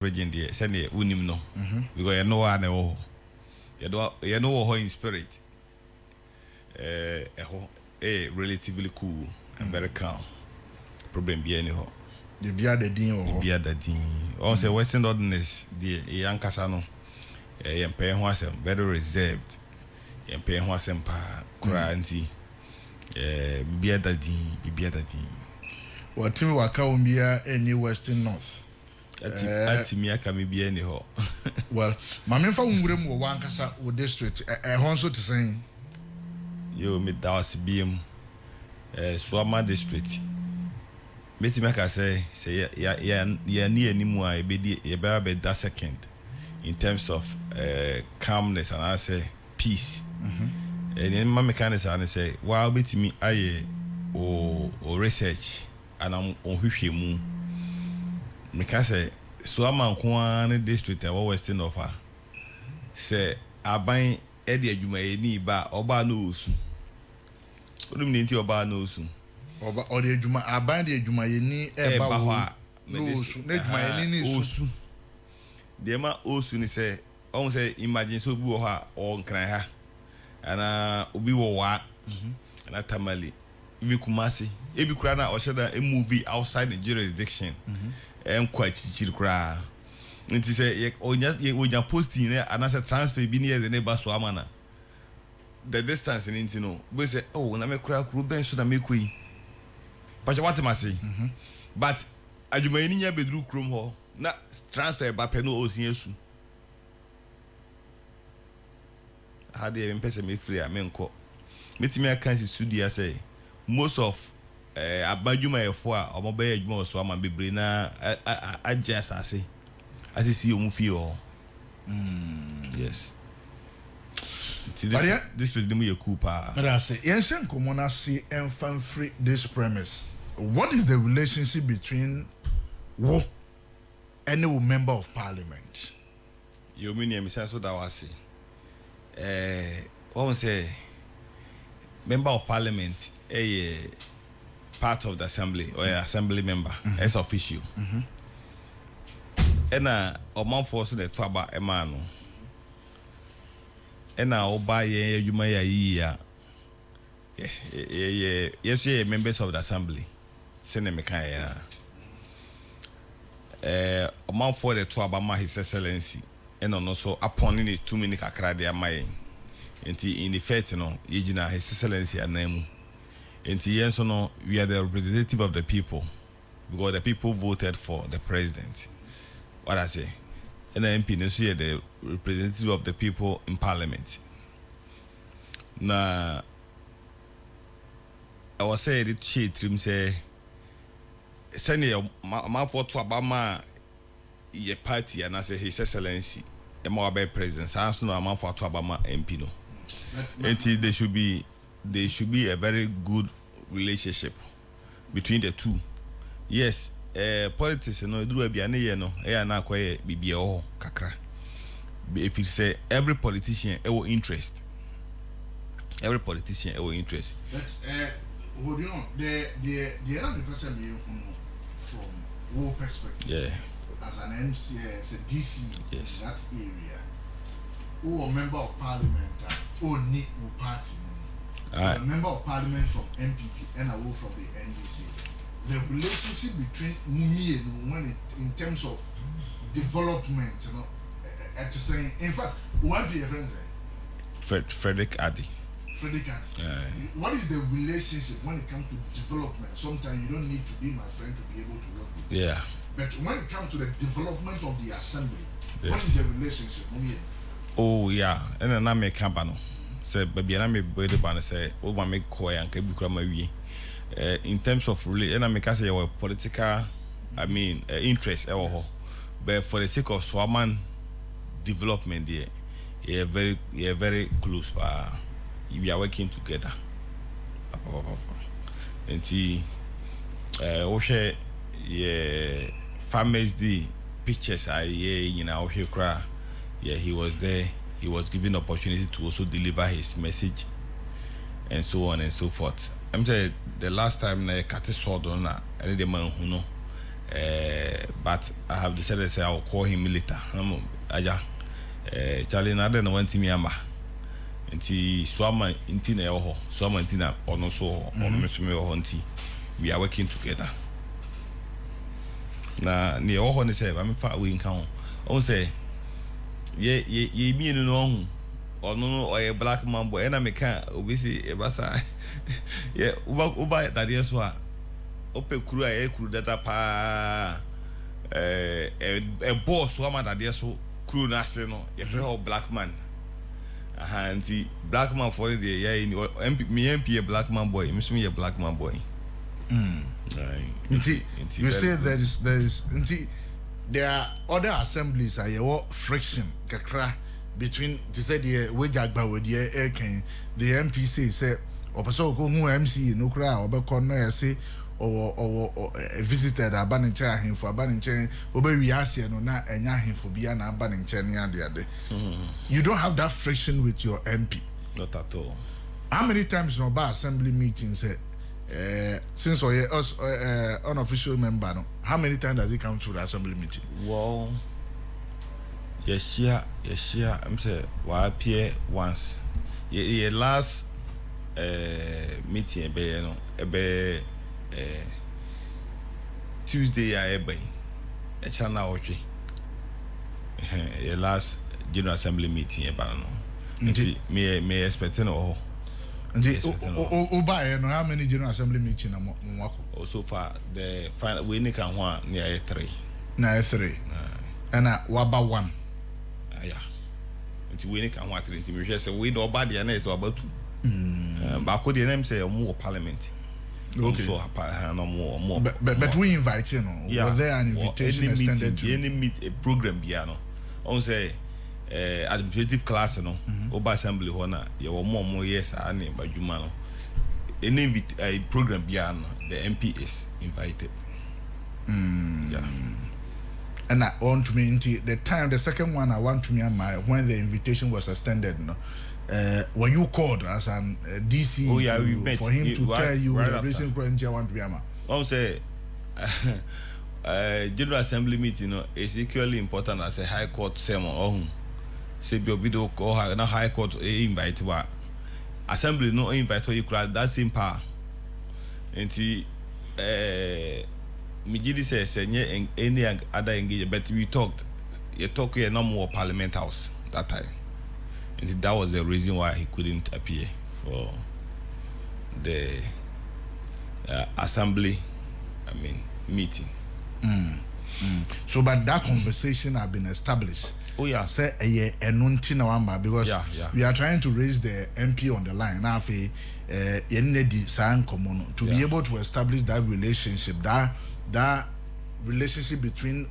region there send the unim no because you know one you know how in spirit relatively cool and very calm problem be any ho the bia the din or bia the din on say western ordinance the yankasa no yempe ho asem very reserved yempe ho asem pa kura anti bia the din what team waka umbia any western north ati mi aka me bia any ho well mame fa wumrem wo wankasa wo district ho so to say yo me dawas biem Swama district meti make say ya ni animu a e be that second in terms of calmness and I say peace and in my mechanics and say while betimi aye o research and on hwehwe mu make say Swama nko district e western of her say aban e de adwuma ye ni ba oba no osu onum ni nti oba no osu oba ode adwuma aban de adwuma ye ni e ba ho no osu na adwuma ye ni osu de ma osu ni say on say imagine so bi wo ha o nkran ha ana obi wo wa ana tamale ibi kumasi ebi kura na o sheda a movie outside the jurisdiction kwa chichiri kura nti say onya posting na ana say transfer bi ni ye ne ba so amana the distance in no we say oh na me kura kru ben so na me koi but what am I say but adwuma ni nya bedru krom ho na transfer ba pe no osin esu ha de em pese me free a me nko metimi aka si studio say most of abadwuma efo a omoba adwuma so ama bebre na agya asase asisi omu fi ho yes this should be a coupa. But I say, Yensen Komona see and fan free this premise. What is the relationship between wo and a member of parliament? You mean Mr. So that was what say member of parliament a part of the assembly or assembly member as official. And a man force the twaba a man. And now buy you may yes members of the assembly send me kind a man for the twabama his excellency and also upon it 2 minutes kakra de amay enti in the fact no yegina his excellency anemu enti yenso no we are the representative of the people because the people voted for the president what I say and the MP no see the representative of the people in parliament. Na I was saying it she trim say send your man for to abama ye party and I say his excellency e mo be president so no man for to abama MP no. And there should be a very good relationship between the two. Yes, politics no do bia ne ye no e na akoye bibia ho kakra if you say every politician interest but hold on the other person from war perspective as an MC as a DC in that area who a member of parliament or need party a member of parliament from MPP and a from the NDC. The relationship between Mumi and when in terms of development, you know, saying, in fact, one be a friend, Frederick Addy. What is the relationship when it comes to development? Sometimes you don't need to be my friend to be able to work with you. Yeah. But when it comes to the development of the assembly, what is the relationship? Mumi? Oh yeah, and then I make campano. Say, baby, I make birthday banner. Say, oh, my make koi and kebi krama wi. In terms of and I make say your political, I mean interest, but for the sake of Swaman development, yeah, very close. We are working together. And see, okay, yeah, farmers the pictures are you know cry. Yeah, he was there. He was given opportunity to also deliver his message, and so on and so forth. I'm saying the last time I cut a sword on and the man who know But I have decided to say I will call him later. Aja, Charlie, another no one to me ama. Nti swama inti na eho, swama inti na ono so ono mesume eho nti we are working together. Na ne eho ne say am fa we nka ho. On say ye mi no no ono oye black man boy na me ka obisi e basa ye uba tade so a ope kuru a ye kuru data pa boss swama tade so kuru na se no ye fe ho black man. Anti black man for the year in MP a black man boy, Miss me a black man boy. You say there are other assemblies are your friction kakra between the Wejagba with the MPC say or person who MC no cry or corner say or visited a banning chair him for a banning chain, obey we ask you no na and him for beyond a banning chair near the other. You don't have that friction with your MP. Not at all. How many times no bar assembly meetings since or us unofficial member no? How many times does he come to the assembly meeting? Well, yes, I'm say why appear once. Ye last meeting be no Tuesday I be a channel okay. Last General Assembly meeting about no. Me expecting or no how many General Assembly meeting so far the final we need can one near 3. Na 3. And waba 1. Yeah. Until we need can one 3 we just say we no bad and is about 2. But could the name say more parliament. Okay. So no more. But we invite you know. Yeah. Was there an invitation any extended meeting, to any meet a program piano? On say administrative class no. Oba assembly hona. You were more yes I name by Jumano. Any program piano the MP is invited. Yeah. And I want to me the time the second one I want to me when the invitation was extended no. Were you called as an DC we met for him to tell you right the reason why you want to be ama? I say General Assembly meeting is equally important as a High Court sermon. Say be obido ko na High Court invite wa Assembly no invite you crowd that same power. Enti Mijidi says any other engagement, but we talked. You talk here no more Parliament House that time. And that was the reason why he couldn't appear for the assembly, meeting. So, but that conversation have been established. Oh yeah. Say because we are trying to raise the MP on the line. Now, to be able to establish that relationship, that relationship between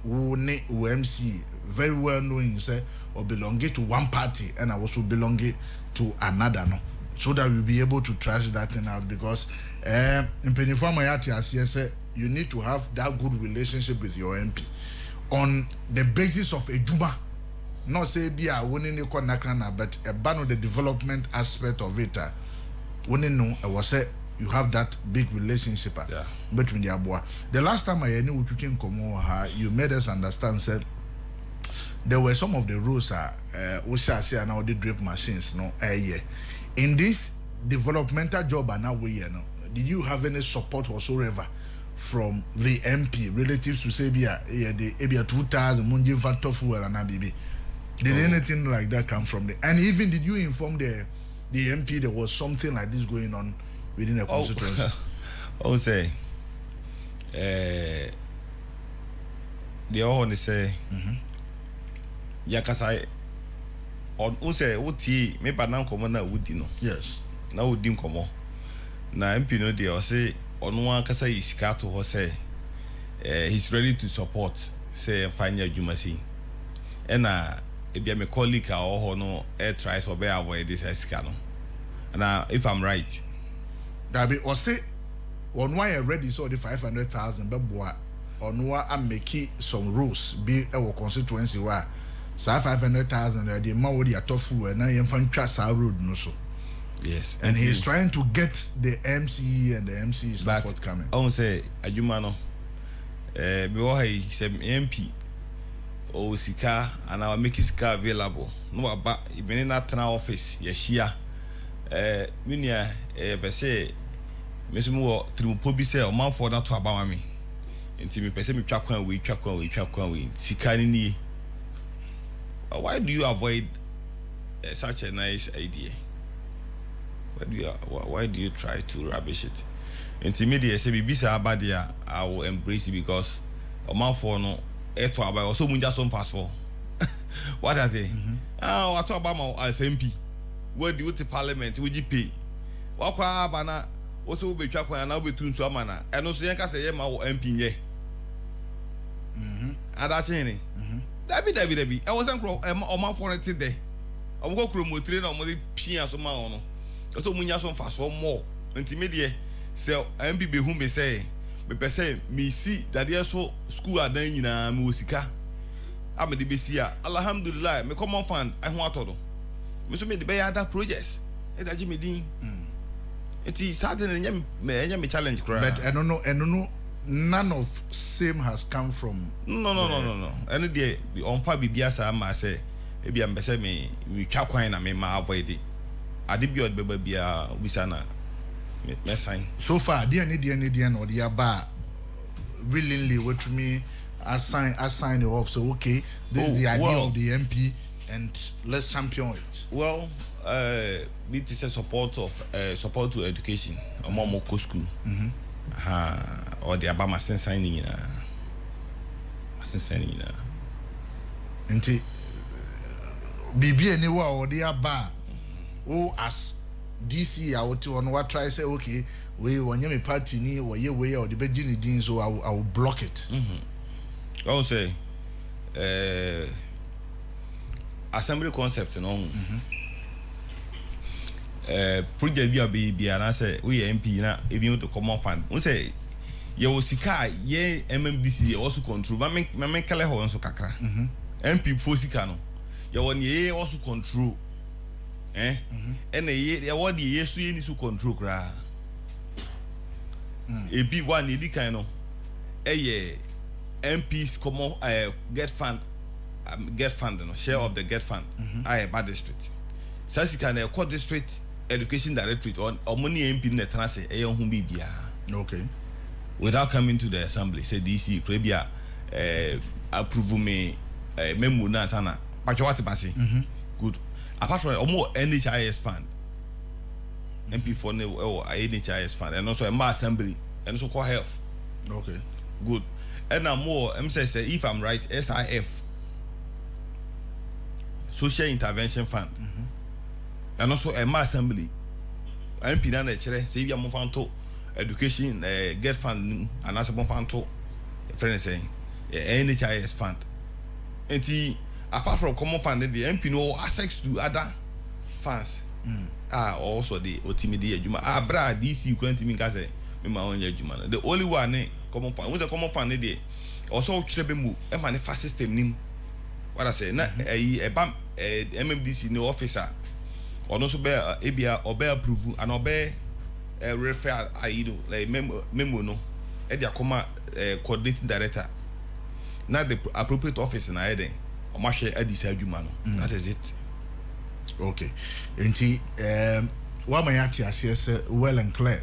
MC, very well knowing, say, or belonging to one party and I also belonging to another, no, so that we'll be able to trash that thing out because in Penifama, you need to have that good relationship with your MP on the basis of a Juma. Not say be a winning but a ban on the development aspect of it. When I was say you have that big relationship between the Abua. The last time I knew we came you made us understand said there were some of the rules Usha and all the drip machines in this developmental job and now did you have any support whatsoever from the MP relative to say the 2000 Munjin Fatofu and Nabibi? Did anything like that come from there? And even did you inform the MP there was something like this going on within a constituency? Say they all say Yakasai on say Uti me banan common would no. Yes. Now would dim come na MP no dey say on one kasa isika to say he's ready to support say Fanya Jumasi. And if my colleague or no air tries or bear avoid this escano. Now if I'm right. That be or say on why I already saw the 500,000 but on what I'm making some rules be our constituency where 500,000 the amount with the tofu and I am from Trasa Road no so. Yes. And he's trying to get the MC and the MC is not forthcoming. I won't say Ajumano me wo hai se MP o sika and I make sika available no aba even na tena office ye hia minia be say me so mo trimupo bi say o man for na to aba ma me nti me pese me twa kwan we sika ni why do you avoid such a nice idea? Why do you try to rubbish it? Intermediate say bibisa abadia I will embrace it because a man for no eto aba also munja so fast for what I say what about my as MP where do you to parliament would you pay wakwa abana also be twa kwan na be tun so amana eno so yen ka say ye ma MP nye adachini David I wasn't o man for it there o go promote na o mo pia so ma ono so munya so fast for more intermediate say MP be who me say me pese me see that there so school adan nyina me osika amede be see alhamdulillah me common fund I ho atodo me so me de be other projects e da me din enti sudden me challenge cry but I don't know none of same has come from no and dey on fa bibia sa ma say e bia me say me twa kwan na me ma avoid it ade bi od beba bia ubisa na me sign so far dey no dey aba willingly what to me assign it off so okay this is the idea of the MP and let's champion it. Well it is a support to education omo ko school or the aba ma sign ni na nti bibi eni wa o dey aba oh as DC I would on what try say okay we when me party ni we or the begin din so I will block it. I will say assembly concept no project bi and I say we MP na even to common fund we say ye osika ye MMDC also control me kale ho nso kakra MP fo sika no ye won ye also control and ye what the yesu ye ni so control kra e bi one e di kan no MPs common get fund no share of the get fund bad district sasika na e district education directorate on money MP na transe e hu bibia okay without coming to the assembly say DC krebia approve me memo na sana what basi good apart from more NHIS fund MP for NHIS fund and also a assembly and also call health okay good and now more say if I'm right SIF social intervention fund and also a assembly MP na chere say we am fan to education get fund and as a fan to friend saying NHIS fund and apart from common fund the MP no access to other funds also the otimidi adwuma bra DC current me ka say me ma onye adwuma the only one common fund with the common fund dey also trebe mu e manifest system nim what I say na MMDC no officer or no so be ebia obe approve and obe refer like memo no e dia come coordinating director na the appropriate office na eden o ma hwe adisa adwuma no that is it. Okay enti what my auntie says well and clear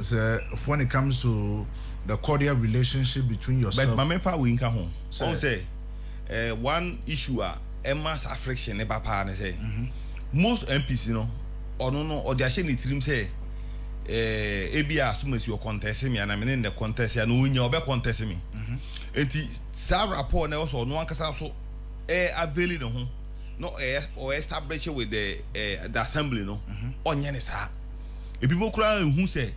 so when it comes to the cordial relationship between yourself but my member we nka ho so say one issue mass affliction e papa na say most MPs you know or no they share ni trim say ebia sumasi o contest me and in the contest ya no unya obe contest me enti sa rapport na also no ankasa so avail no ho no or establish with the assembly no onye ne sa e people kura who say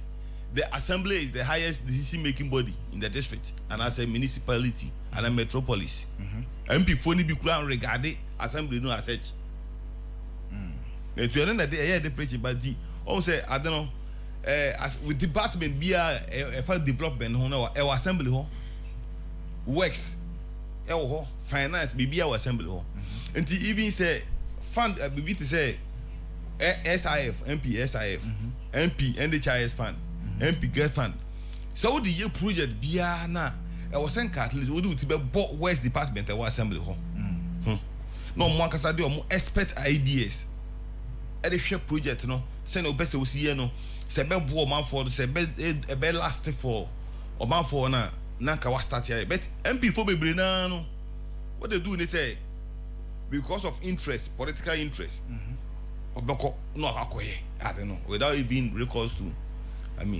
the assembly is the highest decision making body in the district and as a municipality and a metropolis MP phone bi kura regarding assembly no as such to end that day different but the on say I don't know as with department be a for development ho na e assembly ho works e ho finance be our assembly ho and even say fund be to say SIF MP SIF MP NHIS fund MP get fund so the year project bia na I was saying at least we do to be West Department of Assembly home. No more kasa de omo expert ideas. E dey share project no, say no best we see no, say be bo man for say be last for oman for na ka wa start here. But MP for bebre na no. What they do they say because of interest, political interest. Obeko no akoye. I don't know. Without even recourse to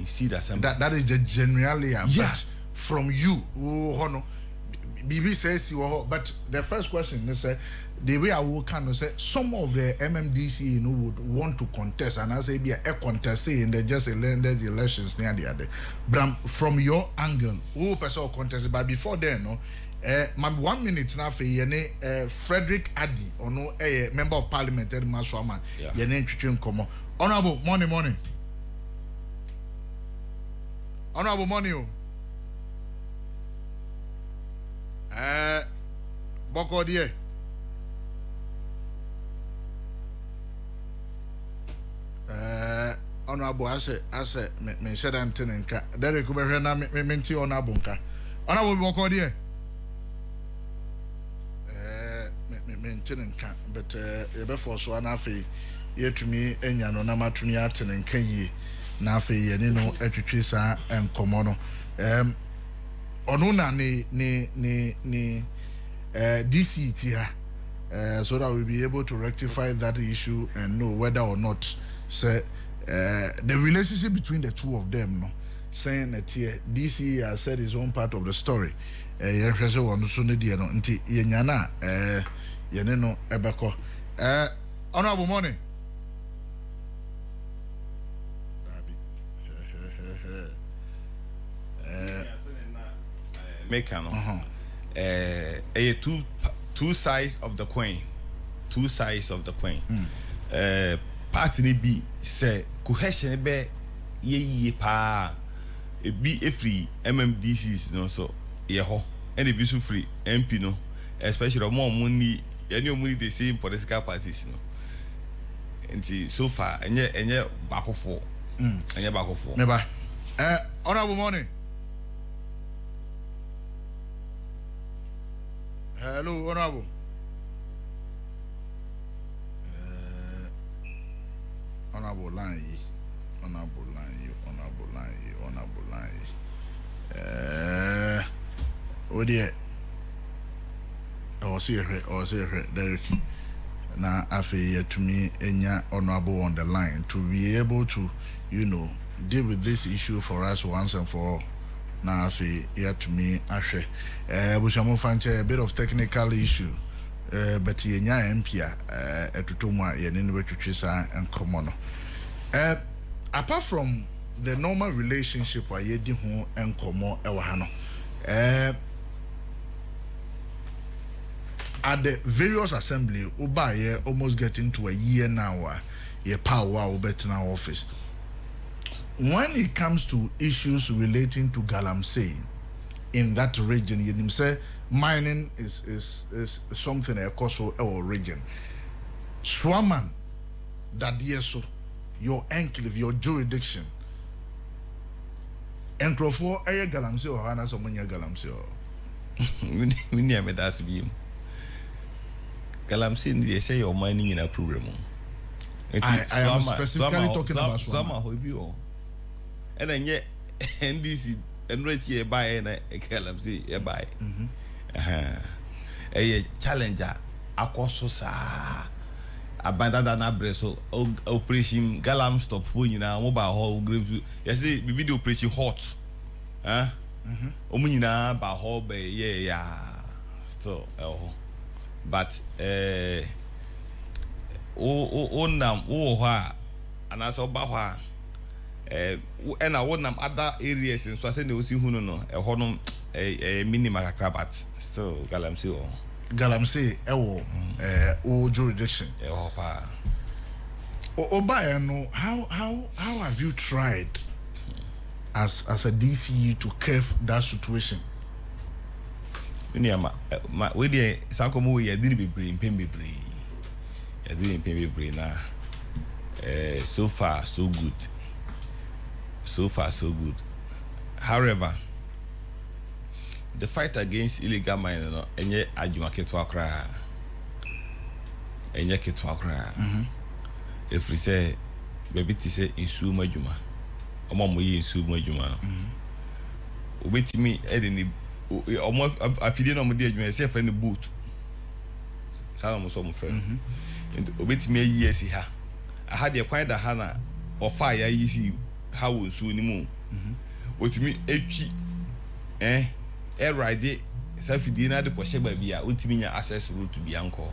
see the assembly. That is the generally but from you, BB says you but the first question is the way I will kind of say some of the MMDC would want to contest and I say be a contest in the just elected elections near the other. Bram, from your angle, who person contest but before then my 1 minute now for Frederick Addy or no a member of parliament Maswaman yene come honorable morning honorable morning boko die honorable ase me sheda ntenenka dere ko behwe na me nti honorable nka honorable boko die ntenenka but be for so na afi yetumi enya no na matumi atenenka yi na afi ye ne no atwitwe sa enkomo no ono na ni DC ti ha so that we'll be able to rectify that issue and know whether or not say the relationship between the two of them no saying that here DC has said his own part of the story yehwese won so ne die no nti yenya na yene no ebeko honorable morning make no two sides of the coin part ni bi say cohesion be ye pa e bi free MMDCs no so ye ho and e bi so free MP no especially more money any the same political parties no and so far enye bakofo enye bakofo neba honorable morning. Hello, honorable. Honorable line. Oh dear. I was here, Derek. Now, after to me, Enya honorable on the line to be able to, deal with this issue for us once and for all. Now, here to me, Ashe. We shall find a bit of technical issue, but Yenya Empia, Tutuma, Yenin and Komono. Apart from the normal relationship with Yedihu and Komo Ewahano, at the various assembly, Uba almost getting to a year now, ye power in our office. When it comes to issues relating to Galamsey in that region, you say mining is something a coastal or region. Swaman, that yeso, your enclave, your jurisdiction. Encrofo, aye Galamsey or Hana Somonia Galamsey. We near me that's beam. Galamsey, they say you're mining in a program. I am specifically talking about Swaman. And then yet NDC and right here by and Galamsey here by a challenger Akososa abandoned abreso operation Galam stop phone na mobile hall grave yesterday we video operation hot omunina ba hall be yeah still but nam ha anaso ba ha and I want them other areas and so I said they will see who no a minimum but still Galamsey o jurisdiction Obayano, how have you tried as a DCU to curb that situation? My we dey Sakomo ya didn't be brain now. So far so good. However, the fight against illegal mining no enye adwuma keto akra enye keto akra efri say baby ti say insu madwuma omo yi insu madwuma no obetimi e de ni omo afide no mo de adwuma say friend boot sa mo so mo friend obetimi yi esi ha aha de kwan da ha na ofa ya yi si ha wo nsu ni mu otimi etwi ride safidi na de kwhye ba bia otimi nya access route bia nko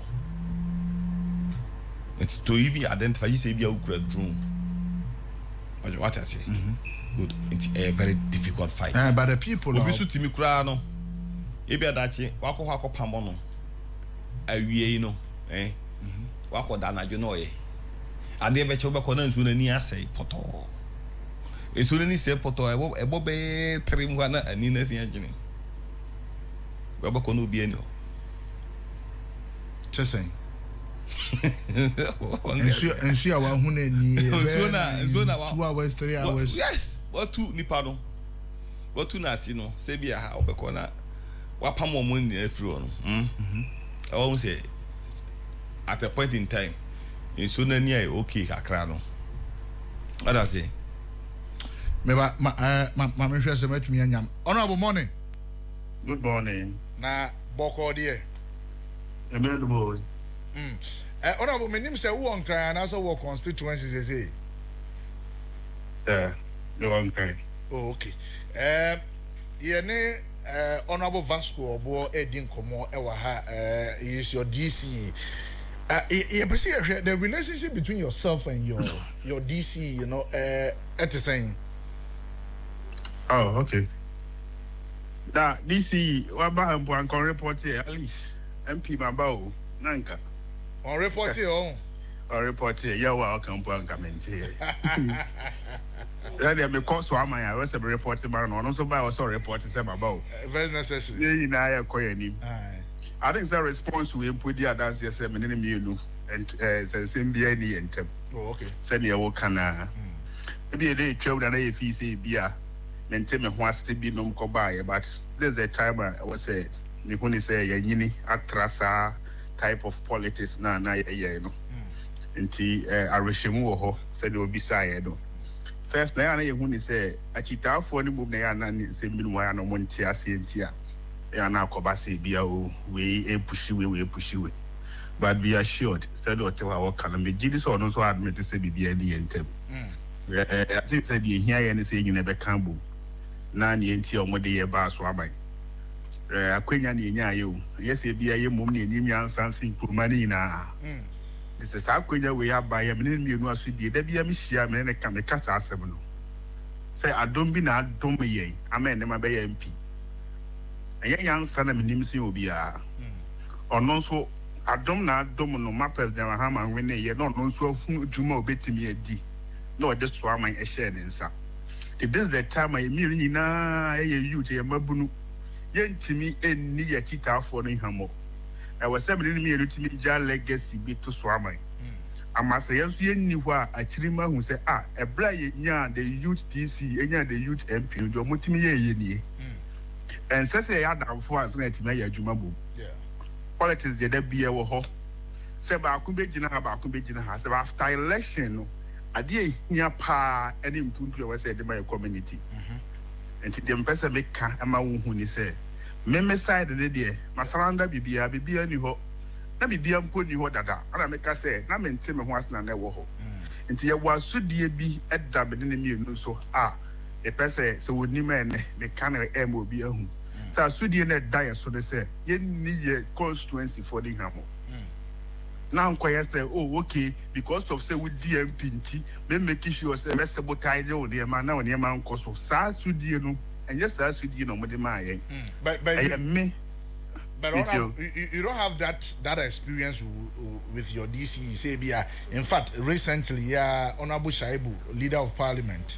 it's to even identify you say bia ukura drone what I say good it's a very difficult fight but the people obi so timi kura no e bia dachi wakọ pamo no awie no wakọ da na jo no ye ade be che obekọ na nsu na ni asai poto esu na ni se poto ebo be trim kwa na ani na sin agene obekọ na obi ani o chesen ensu ya wa hu na ni ensu na 2 hours 3 hours yes what two nipa no what two na si no se bia ha obekọ na wapam omo ni afiri o no I won't say at a point in time in so near okay kakra no what I say me ba ma me hwese matumi anyam honorable morning good morning na boko de good boy honorable me nim say wo on cry na so wo constituencies say go on cry oh okay ye ne honorable Vasco obo edin komo ewa ha is your DC the relationship between yourself and your DC you know at saying oh okay that DC what ba am kon report here at least MP mabao nanka on report here on report here yeah wa kan comment here that me call so am I was a report man no so by also report say mabao very necessary yeah na ya koyani I think the response we put the dance yes me ne me nu and same be any entem oh okay send your work na be a day travel na e fi say bia mente me ho ase bi no ko ba but there's a time I was say me hu ni say ya nyini atrasa type of politics na ye no nti arehemu wo ho say de obi say no first na ye hu ni say achitafo ni bum na ya na say bi no ya no monti ase ntia ya na akoba say bia o we push we but be assured said what our can me gidi so no so admit say bibia ni entem I think say the here ye ni say nyina be kan bu na ne ntia o mode ye ba so aban akwenya ne nya ye o yes e bia ye mom ne enim yansansi kuruma ni na this is akwenya we aban me ne mienu asudie da bia me hia me ne kan me kasa asem no say adom bi na adom ye amen ne ma be ye MP anya yansa na me nim se obi a ono so adom na adom no ma president Mahama nwene ye no nso hu djuma obetimi adi no ode so aman e share nsa this is the time I mi nyina ye youth ye mabunu ye ntimi enni ye titafo no hamo e wase me ni mi elutimi ja legacy bi to so aman amase ye so ye nni ho a akirima hu se e bra ye nya the youth DC enya the youth MP do motimi ye nie and say ya damfo as na etimi ya adwuma bo politics de da bia wo ho se ba ku begina ha se after election no ade ehia pa ene mpuntu we say de my community and the person make ka ama wo hu ni say me side de masaranda bibia ni ho na bibia mpo ni ho dada ana me ka say na me ntime ho asna na wo ho nti ye wa sudie bi edda me de ne mienu so the person so woni me me kan e mo bi ahu sa sudie na die so de say ye ni ye constituency for the hamo now nkoye say okay because of say with DMP nti me make sure say me sabotage o de ma na o ne ma nko so sa sudie no enye sa sudie no mo de ma ye but you don't have that experience with your DC say bia in fact recently Honorable Shaibu, leader of parliament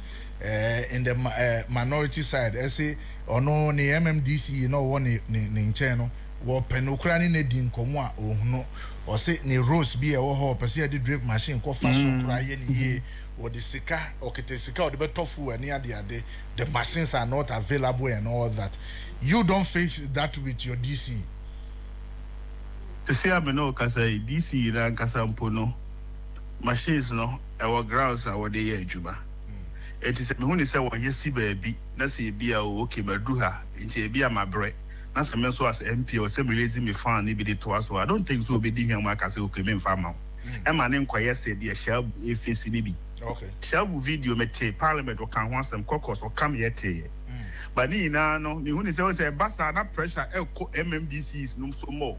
in the minority side say no ni MMDC one ni nche no wo penokrani ne di nkomo a ohunu o se ne rose bi e wo ho pese e di drip machine ko fa so kra ye ne ye wo de sika o kete sika o de betofu ani ade the machines are not available and all that. You don't fix that with your DC. To say I know cause DC na kasa mpo no machines no our grounds are what they are juba. It is me say wo yesi baabi na say bia o okay badu ha nti bia mabre na say me so as MP or say me lazy me fan ni bi to aso I don't think so be di hwan aka say okay me mfa ma e ma ne nkoye say dia shabu efesi ni bi okay shabu video me te parliament o kan ho asem kokos o kam ye te but ni na no me hu say basa na pressure e ko MMDCs no so more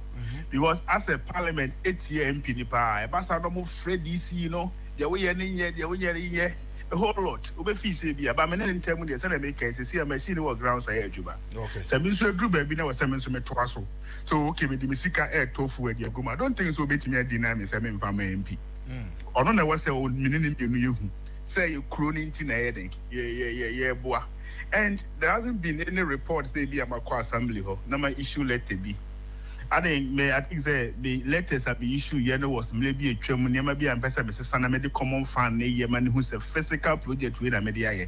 because as a parliament 8 year MP ni pa e basa no mo Fred DC no de we ye ni ye de we ye a whole lot. Ube fee say be about men in term with the make case see a machine what grounds I juba. Okay. So me so do baby now semen so me twaso. So okay me the misika air tofu e dia goma. I don't think so bet me deny me say me mfa MP. Ono na was say o minini bienu yehu. Say you crony nti na yeden. Yeah boa. And there hasn't been any reports they be about assembly ho. Na my issue let be. I think say the letters have been issued here was maybe a twem niam bia mpesa me sesa na me de common fan na ye man who say physical project we na me de aye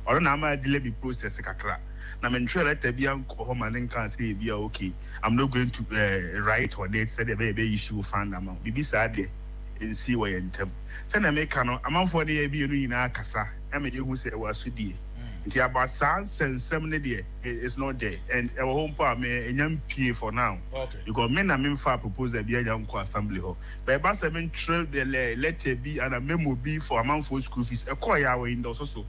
or na ma delay be process kakra na me ntwe letter bia nko ho man kan say bia okay I'm not going to write on it say the be issue fan amount bibi sa de and see where ntem say na me kan no amanfo de ye bi no nyina akasa e me de hu say wa so die nti about sans and seven there it's not there and our home part me enyam pie for now okay because men na me fa propose that bia jam ko assembly ho but about 7 trade the letter be and a memo be for amount for school fees e call ya we in the so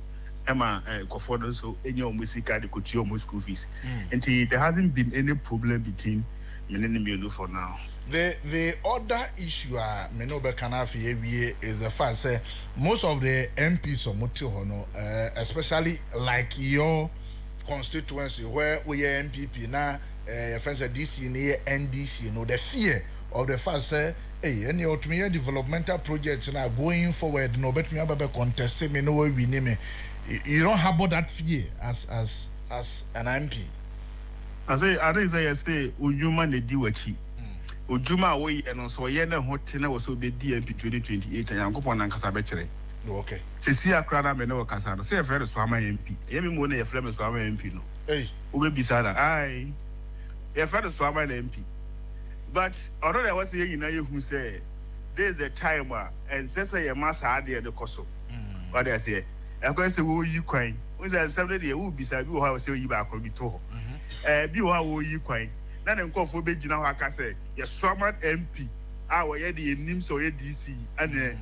ema ko for so enye o musika de ko ti o school fees nti there hasn't been any problem between me and me for now. The other issue me no be can have here is the fact say most of the MPs of Motihono, especially like your constituency where we are MPP now, your friends at DC near NDC, you know the fear of the fact say hey any ultimate developmental projects now going forward no bet me about contesting me no way we name it. You don't have that fear as an MP. I say Ujuma ne diwachi. Ujuma we and so ye na hotina was be DMP 2028 and Yankopon and Casabetre. Okay. See a crowd me no Casano. Say a friend of Swama MP. Every morning a friend of Swama MP no. Hey. Ube Bisada. Aye. A friend of Swama MP. But although I was saying who say there's a time and says a master idea the coso. What I say. I'm going to say who you coin. When I said the who beside you how say you back or be told. Be how you coin. Na dem call for be gina ho aka say your Swaman MP we ye the nim so ye DC and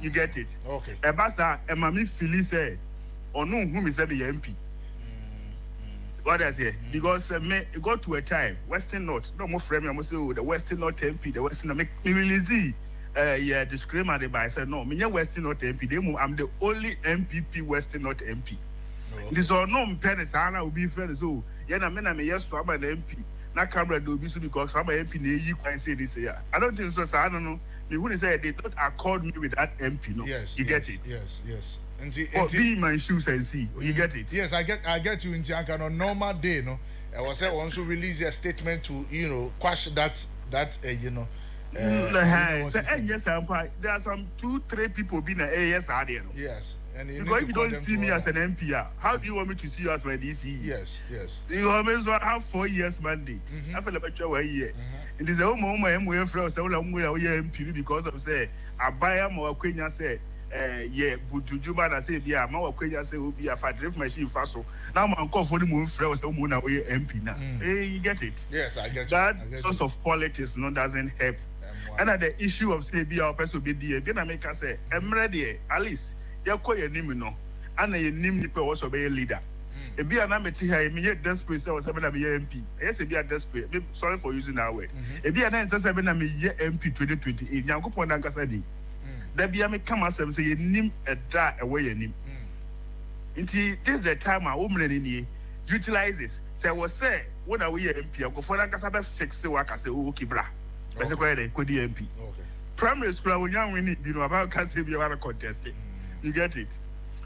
you get it okay e basa e ma me feel say onu hu me say be MP what I say because me go to a time Western North no more frame me say the Western North MP the Western me release yeah disclaimer they by say no me Western North MP I'm the only MPP Western North MP this or no mpene sana will be fair so yeah na me yes Swaman MP na camera do be so because some MP na yi kwan say this year. I don't think so sir. I don't know. Me who say they don't accord me with that MP no. Yes, you get it. Yes. Be in my shoes and see. You get it. Yes, I get you in Tianka on normal day no. I was also release a statement to quash that yes, there are some 2-3 people being an ASR. Yes. And because if you don't see me as an MP, how do you want me to see you as my DC? Yes. You always have 4 years mandate. I feel like 1 year. It is a moment I'm waiting for MP because of say I buy a more Quenya say Bujuma that say yeah, my Quenya say will be a fat drift machine fast. Now I'm call for the moon friends moon away MP now. Hey, you get it? Yes, I get that source of politics doesn't help. And the issue of say be our person be there. Then I make us say I'm ready at least. Yakoye nimi no ana ye nim nipa wo so be leader e bia na meti ha me ye desperate say wo say na be MP yes e bia desperate sorry for using that word e bia na say na me ye MP 2028 Yankopon na nkasa di da bia me kama say ye nim eda e we ye nim nti this is the time a wo mre ni utilize this say wo say when are we MP Yankopon na nkasa be fix we aka say okay bra be say ko ye ko di MP primary school wo nyan we ni bi no about can say be wa contest. You get it?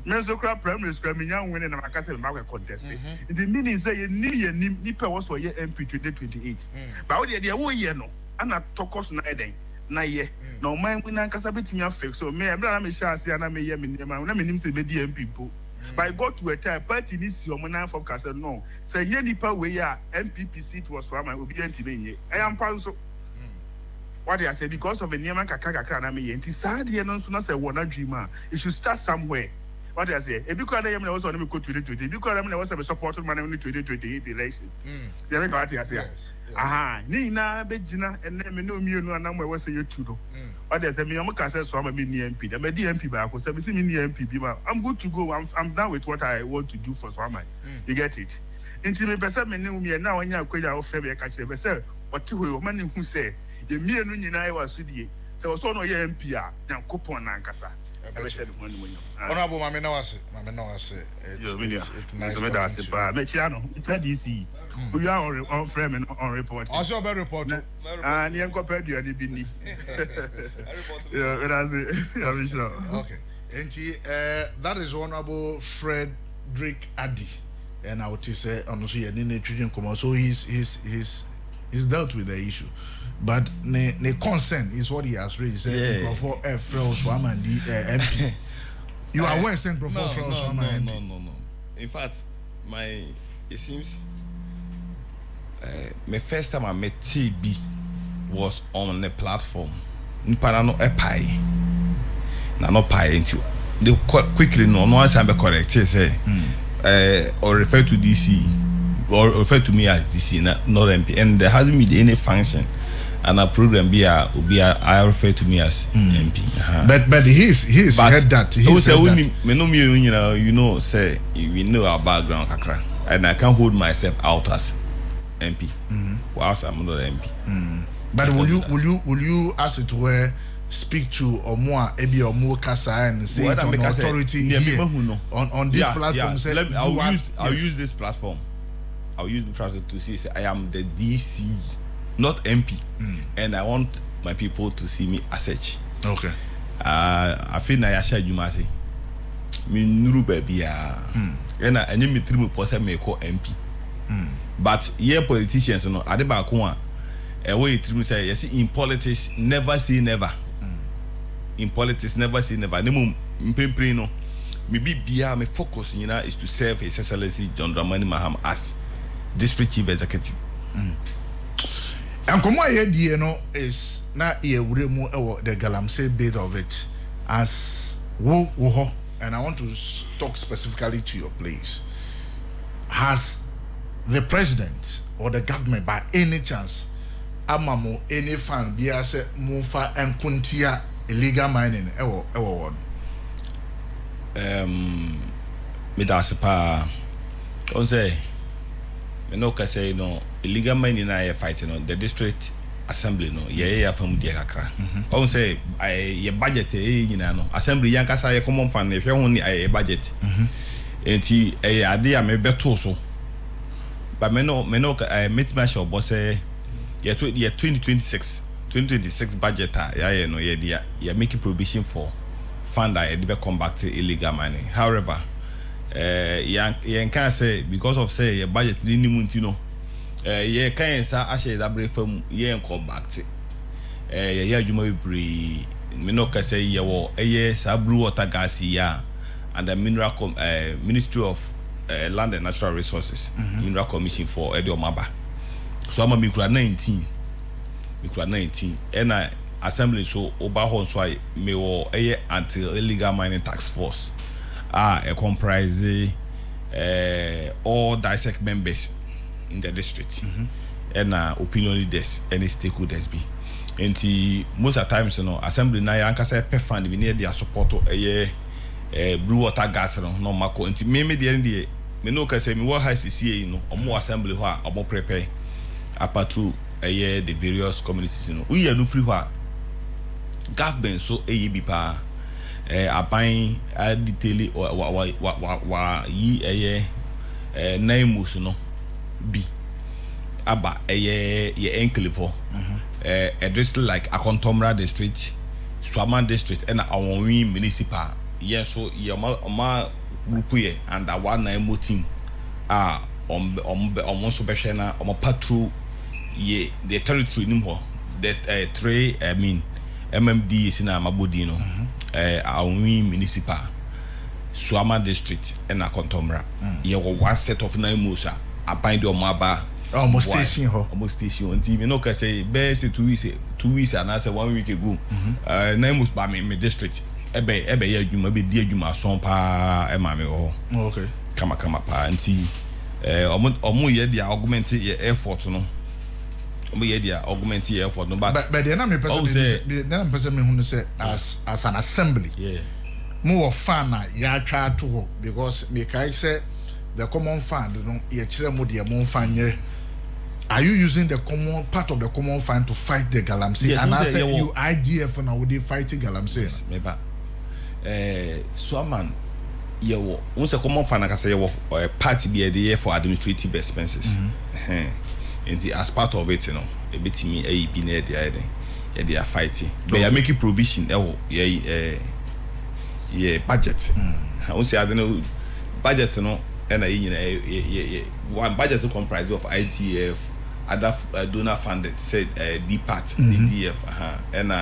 Mensokra primary school me young winning na makase me back contest. The meaning say you need nipa was for year MP 2028. But what the wo year no ana tokos na eden na ye na o man win ankasa betimi affect so me bra na me sha ase na me ye me nema na me nim say be di MP po. But I got to a time party this your man from Castle no say ye nipa we ya MPP seat was for my obedient me I am so what I say because of a Nieman Kakaka na me enti sad ye no so na say one dreamer it should start somewhere. What I say, if you call them, I was on the go to the 20. If you call them, I was a supported man in the 2028 election. The other what I say, aha, Nina, Bejina, and then me know me no number was a YouTube. What I say, me, I'm a cast so I'm a mini MP. I'm a DMP back, was a mini MP. I'm good to go. I'm done with what I want to do for Swama. You get it? Until me person me know me now when you acquire our favorite catch them. Say, what to man who say, the me and you I was Sudi. So so no MP, now coupon and Casa. Honorable Mamina was it's nice to meet you. Mechiano, it's a DC. We are on frame and on report. Also, a report. And you compared you and Bini. Okay. And that is Honorable Frederick Addy. And I would say, honestly, so he's dealt with the issue. But the concern is what he has raised. Before Swama and the MP. You are aware saying before Swama and MP? No. In fact, it seems my first time I met TB was on the platform. Nipana no epai. Na no pai into. They quickly no one time correct say or refer to DC or refer to me as DC, not MP, and there hasn't been any function. And a program I refer to me as MP. But he's heard that. He said that. You know, say we know our background, kakra, and I can't hold myself out as MP. Whilst I'm not MP. But will you as it were speak to or more Ebi or more Kasa and say it on authority here on this platform? Yeah. I'll use this platform. I'll use the platform to say I am the DC. Not MP, and I want my people to see me as such. Okay. I feel na ya share juma say. Me nuru baby and I need me three person me call MP. But here politicians no ade ba ko a e way three say yes in politics never say never. In politics never say never. Nemu mpempre no me bia me focus nyina is to serve His Excellency John Dramani Mahama as district chief executive. And come here, no, is na mu the Galamsey bit of it as wo, and I want to talk specifically to your place. Has the president or the government, by any chance, amamo any fan be as mufa and kuntia illegal mining ever one? Me da sepa on say me no ka say no illegal mining na fighting on the district assembly no ye from dia kakra on say ye budget nyina no assembly yan kasa ye common fan na hwe ho ni budget enti ade a me beto so but me no metima show boss say ye 2026 budget ya no ye dia ye make provision for fund that they come back to illegal mining. However, you can say because of say your budget ni muntino, you can say actually that break from you come back to. You might be me no can say you were blue water gas and the Ministry of Land and Natural Resources Mineral Commission for Edo Maba. So I'm a micro 19 and assembly so overhaul so I may or anti-illegal mining task force comprise all dissect members in the district and opinion leaders and stakeholders be and most of the times you know assembly na yankasa pe fund we need their support blue water gas no mako and me the end me no can say me what has CCA you know or assembly ho omo prepare apart the various communities you know we are no free ho government so AEB pa aban detail wa yi naimus no bi aba ye enclave a district like Akontomra district, Swaman district and Awonwi municipal yes so ye ma group ye and that one na team so be hwe na patrol ye the territory nim ho that 3 MMD is in Mabodi no Awi municipal Suama district and Akontomra ye one set of 9 musa a bind your maba almost station and TV no can say best 2 weeks and I said 1 week ago name was by me district ebe you maybe dear you my son pa emame okay kama pa anti omo ye the argument ye effort no omo ye the argument ye effort no but then I'm person me who say as an assembly more fan ya try to because me kai say the common fund no ye kire mo de mo fan. Are you using the common part of the common fund to fight the Galamsey? Yes, and I said you IGF now would they fighting Galamsey? Yes, maybe. So man, you once a common fund I say you party be a day for administrative expenses. And as part of it, you know, a bit me a be near the idea. They are fighting. They are making provision. Budget. I won't say I don't know budget, you know, and one budget to comprise of IGF, other donor funded, said DPAT, DDF, and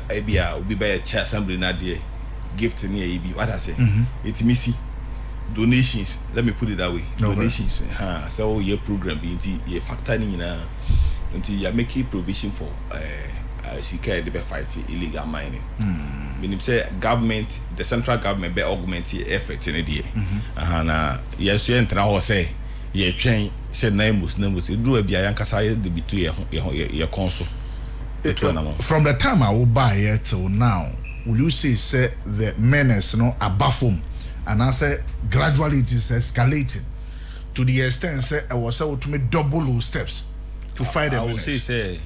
maybe will be by a chair assembly na there, gift near EB. What I say, it's missing donations. Let me put it that way. Donations, so your program being a factor in until you are making provision for secure the fighting illegal mining. Meaning say government, the central government be augment the effort in the na yes you enter or say ye train say names do a bia yankasa the between your council. From the time I will buy it till now, will you say the menace no abafum and I say gradually it is escalating to the extent say I was able to make double steps to fight the menace? I will say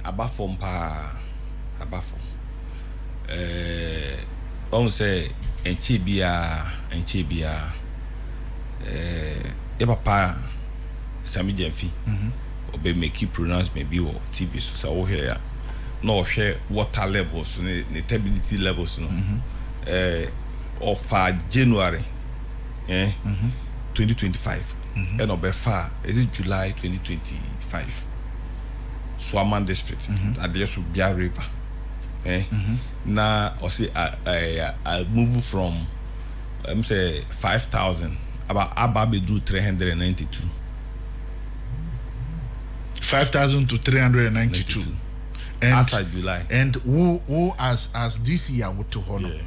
abafum abafum on say enchibia papa Sami Jemfi obe make pronounce maybe or TV so here no share water levels ne stability levels no of January 2025 and obe far is it July 2025 Swaman district at the Subia river now I say I move from say 5,000 about be drew 392 5,000 to 392 and as of July and who as this year would to honor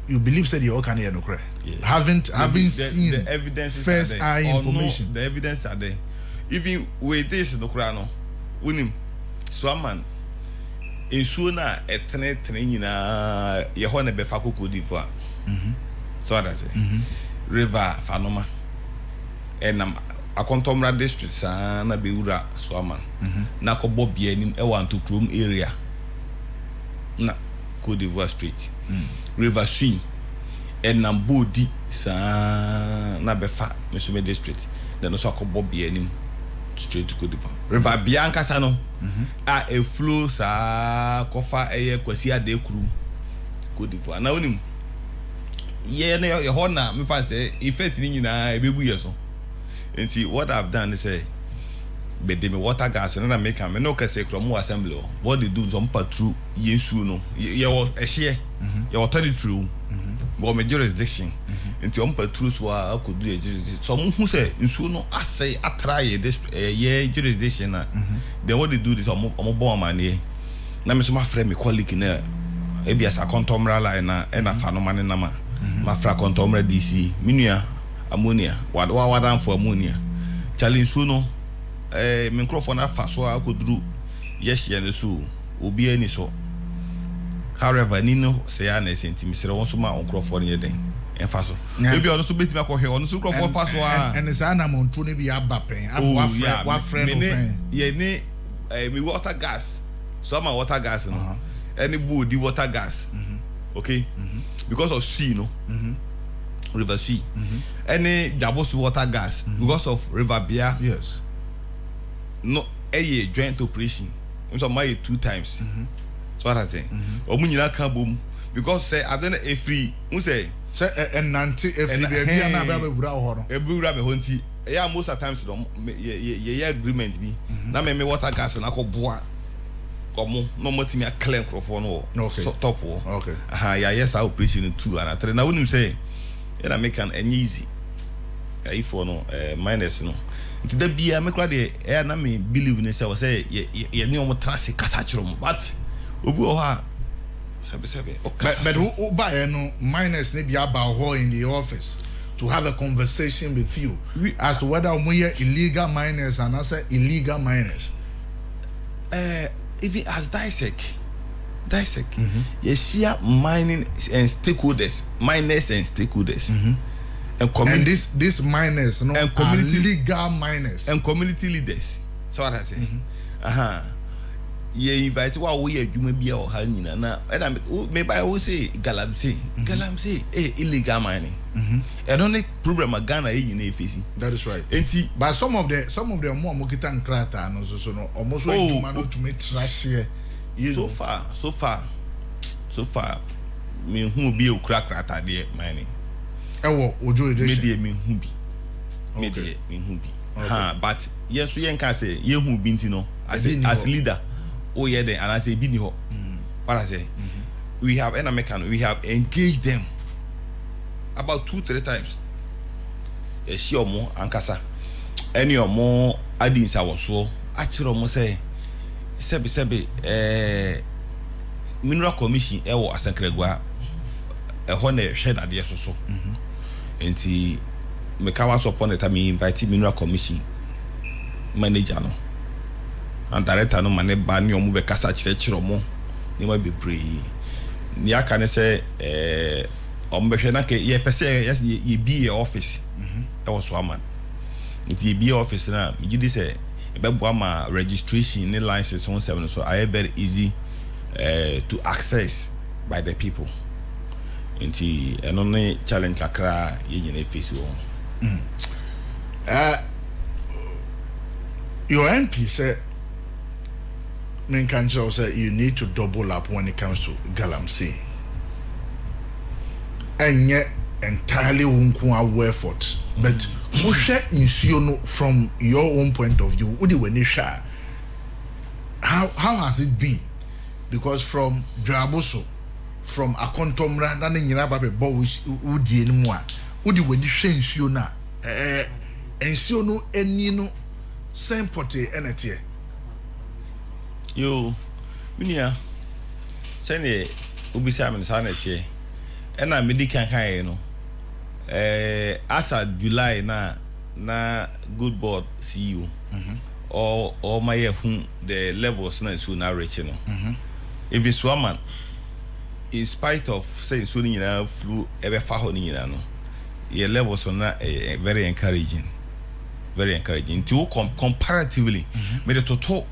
you believe said you all can hear no cry having seen the evidence first eye information the evidence are there even with this no cry no winim so man ensuo na etene nyina ye ho na be fa Cote d'Ivoire so what I say river fanoma enam Akontomra district na be wura so man na ko bobia nim e want to Chrome area na Cote d'Ivoire street river Sui enam bodi sa na be fa Mesome district then also ko bobia nim straight to Cote d'Ivoire river Bianca sano a flow sa kofa eye kwasi ade kuru Cote d'Ivoire na onim ye na ye ho na me fa say effect ni nyina e bebu ye so enti what I've done is say be dem water gas na make am no ka say kromo assembly what they do some patrol yensu no ye wo ehye ye wo territory but my jurisdiction enti on patrol so a could do so who say nsu no asay atry this ye jurisdiction na then what they do is omo bon man na me so ma frame me colleague na e bia sa Akontomra line na fa no man na ma fra Akontomra DC minua ammonia wadan for ammonia challenge so no me microphone afa so akoduru yes ye ne so obi ani so however ni no say ya na senti misere won so ma microphone ye den enfa so ebi ono so betima ko hwe ono so microphone fa so and say na monto ne bi abapen wa friend open ye ni me water gas so my water gas no any body water gas okay because of sea no river Sui any Jabosu water gas because of river Bia yes no joint operation so my 2 times so what I say omunyina kan bom because say I don't free who say nanti every baby and ababa wura ho no e wura be ho nti yeah most of times no ye agreement bi na me water gas na ko boa komo no motimi a clean crofo no so top wo okay yes operation 2 and 3 na wonim say na make an easy if for no minus no nti da bia me kra de na me believe ne say ye ni omo trase kasa chiro but obi o ha sabe but who buy no minus ne bia ba ho in the office to have a conversation with you as to whether we are illegal miners and also illegal miners even as dissect you share mining and stakeholders and community this miners no and community legal miners and community leaders so what I say you invite what we adwuma bia o ha nyina na me by we say galamsey illegal mining I don't need problem Ghana nyina efesi that is right enti but some of them more kita nkrata no so no almost way to man to me trash here so far me hu bi o krata de mining ewo ojo edition me hu bi but yes we can say ye hu bi nti no as leader oh yeah then and I say bi ni ho what I say we have engaged them about 2-3 times yes your mo ankasa any or more adins awoso achiro mo say sebe mineral commission e wo asankregwa e ho na hwe na de so enti me ka was upon the time invite mineral commission manager no and director no mane ba ni omo be kasa chiro mo ni ma bebre ni aka ne say omo be hwe na ke ye pese yes ye bi office e was one man if ye bi office na me gidi say e be bo ama registration ni license 17 so I very easy to access by the people enti eno ne challenge kakra ye nyina face wo your MP said men can say you need to double up when it comes to Galamsey and yet entirely unku effort but who share in from your own point of view how has it been because from Draboso from Akontomra na nyina ba be bo udi enimu a udi weni hwe nsuo na nsuo no eni no sempote enete yo minia sene ubisa me sa na tie ena medical kan no asa July na good board CEO or my who the levels na so na reach no if it's woman in spite of saying so ni na flu ebe fa ho ni na no your levels na very encouraging to comparatively me the total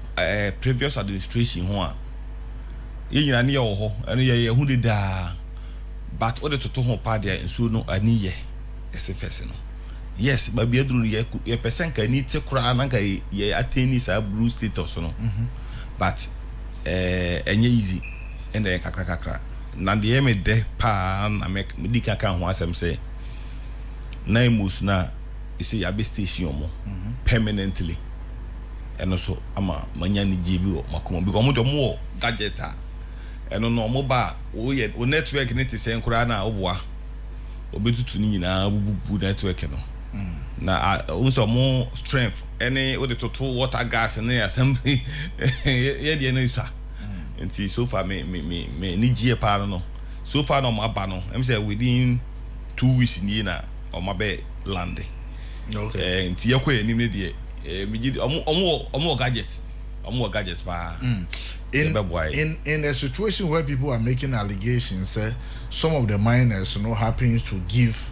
previous administration ho a ye nyina ne ye wo ho eno ye hu de da but what the total ho pa dia nso no ani ye SFS no yes but be aduru ye person ka ni te kura na ka ye attain sa blue status no but enye easy and then kakra na de me de pa na me di kaka ho asem say na imus na isi ya be station mo permanently eno so ama manya ni jibi o makomo because mo de mo gadget a eno no mo ba o ye o network ni te se nkura na oboa obetutu ni nyina bubu network no na also more strength any o the total water gas and assembly ye de no isa nti so far me ni gie pa no so far no ma no em say within 2 weeks ni na o ma be land okay nti ye ko enim ne de me gidi omo gadgets pa in a situation where people are making allegations some of the miners happens to give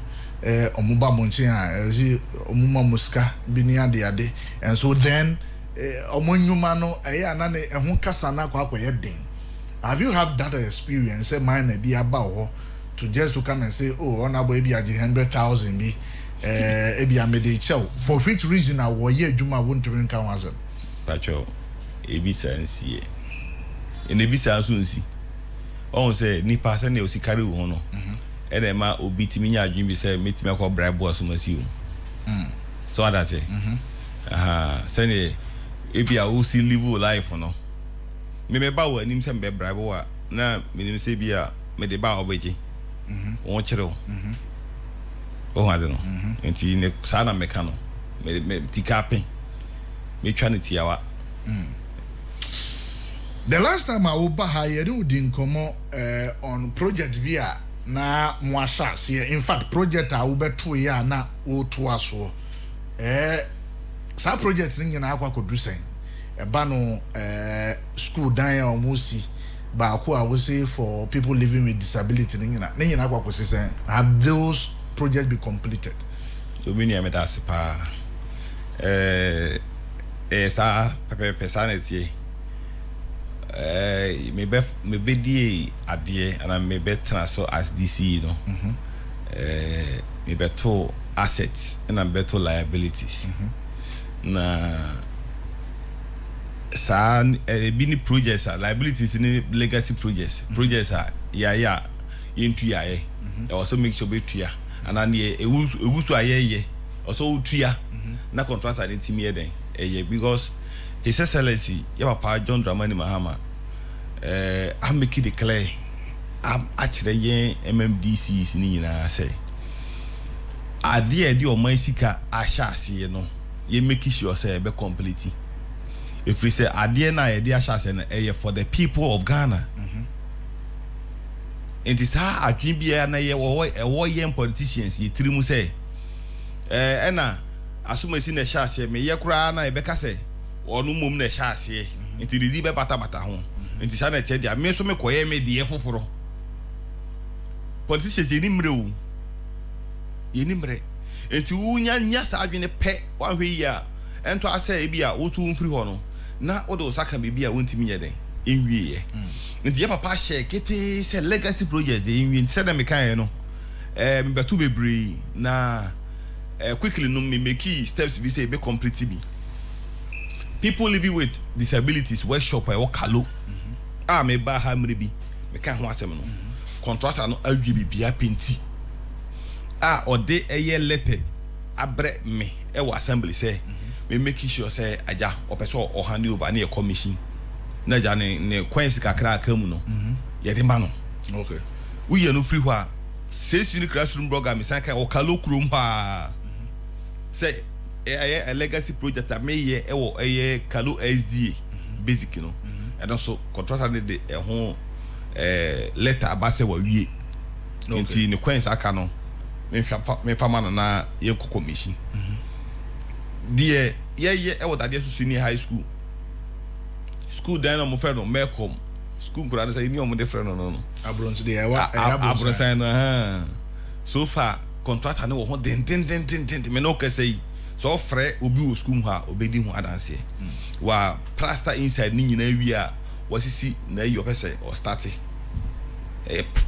omuba monche omuma muska bini ade and so then omonyuma no na ne ehun kasa na kwa den. Have you had that experience miner bi aba to just to come and say oh on abo bi age 100,000 bi ebi amede chew for which reason I wo ye adwuma won't bring kan wasem pacho ebi sansie en ebi sanso nsi on say nipa se ne o sikari wo no e na ma obi timi nya adwin bi say metimi akọ bribe asomasi o so that say say ne e bia o si live life no me ba wo anim se me bribe wa na me nim se bia me de ba obeji won kire o o ha de no enti ne sa na meka no me tika pen me twa ne tiawa. The last time I was here, you didn't come on project via na mwashas here. In fact, project I will be 2 years na o 2 aso. Some project ninge na akwa koduse. Bano school dan almost ba ko I will say for people living with disability ninge na akwa kosese. Have those projects be completed? So many ameta sipa. Sa pepe personality. Me be die adie and me be transfer as DC no me be to assets and I be to liabilities na sa be ni projects liabilities ni legacy projects ya into ya also make sure be tuya and an ewusu ayeye also tuya na contractor ni timi eden because His Excellency, Papa John Dramani Mahama, I'm making declare. I'm actually MMDC in say. I dear do my sika ashasi, you know. You make sure say be complete. If we say I dear na idea ashasi for the people of Ghana. It is how I dream be na ye young politicians ye trimu say. Ena assume sin the shasi me ye kura na ebeka say. Onu mum na sha ase enti didi be bata ho enti sha na che dia me so me koye me die foforo politicians ye ni mre enti nya sa adwene pe wan hwe yi a ento ase e bia wo tu mfiri ho no na wo do saka be bia wontimi nye den enwie ye enti ye papa share kete se legacy projects de enwie se na me kan no me betu bebre na quickly no me make steps be say be complete bi. People living with disabilities workshop I work kalo me ba ha mrebi me kan ho asem no contractor no awie bibia penti ode eye letter abre me e wo assembly say me make sure say aja opeso o hand over na e commission na aja ne coins kakra akamu no ye de ma no okay we ye no free ho a 6 unit classroom program me san kai o kalo krom ha say a legacy project that may ye a Kalu SDA basic you know and also contractor need the whole letter abase wa wie nti ne coins aka no me fama na ye commission die ye e what ade so senior high school then no mo fe no mekom school brother say ni o mo de friend no abronse de abronse na so far contractor no ho den me no ka say so frɛ obi wo school ha obedi hu adanse wa plaster inside ni nyina wi a wasisi na yi opese or start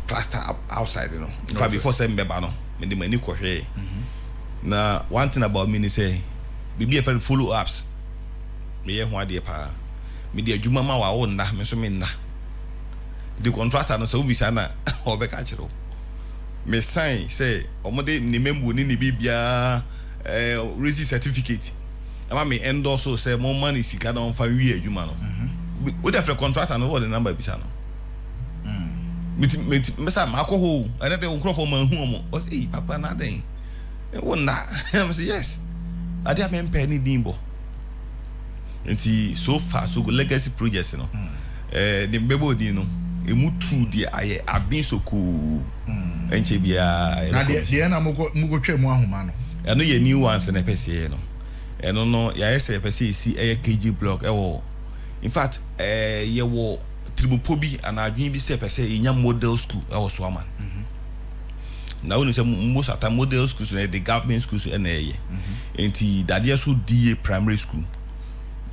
plaster outside you know okay. Before say mbeba no me de mani kohwe na one thing about me ni say bibi e follow ups me ye hu ade pa me de adwuma ma wa wo nda me so me nda the contractor no so bi sa na obeka kiro me sign say omode ni membu ni bibia raise certificate ama me endorse say more money sika don fa wi adwuma no we dey for contractor no what the number bisa no me say makoho and dey ukrofo man hu omo o say papa na den e wona I say yes ade am empe ni dimbo enti so far so legacy projects no the bebo di no emu true the aye abin soko enche bia na de na mugo twa mu ahoma no eno ye new ones na pese no eno no ya ese pese si KG block in fact ye wo tribupobi anadwin bi se pese nya model school so aman na wonu se most at model schools na the government schools na ye enti dadie so die primary school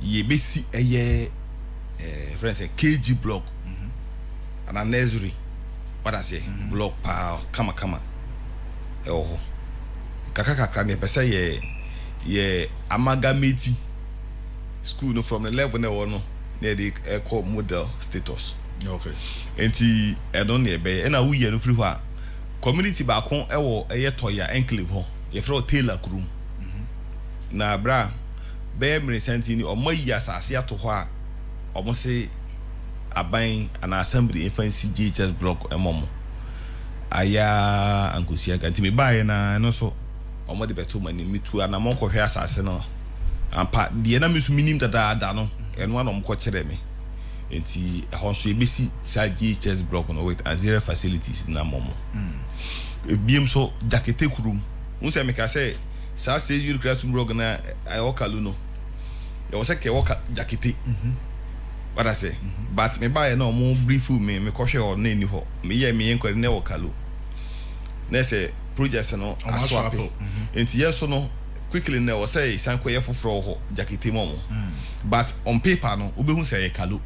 ye be si friends KG block and nursery what I say block pa kama kaka ne pese ye amalgamate school no from the level na no near the eco model status Okay. Enti don't near be and I will no free wa community back home toya enclave ho ye fro Taylor Krum na bra be me senti ni omoyi asase ato ho a omo se aban an assembly infancy GHS block emomo aya ankosia ganti me bae na no so omo de beto mani mitu ana monko hwe asase no ampa de na mesu minim dada no eno ana omko kire me enti ehonso ebesi sa GHS block no with azere facilities na momo ebiem so jakete kurum unse me ka say sa say you create block na ayokalu no e wo se ke woka jakete what I say but me buy no mo brief me kohwe o na ni ho me ye me enkwere na wokalu na say projects no aswape enti yeso no quickly na wo say sankoye foforo ho jakete momo but on paper no obehu say kalu.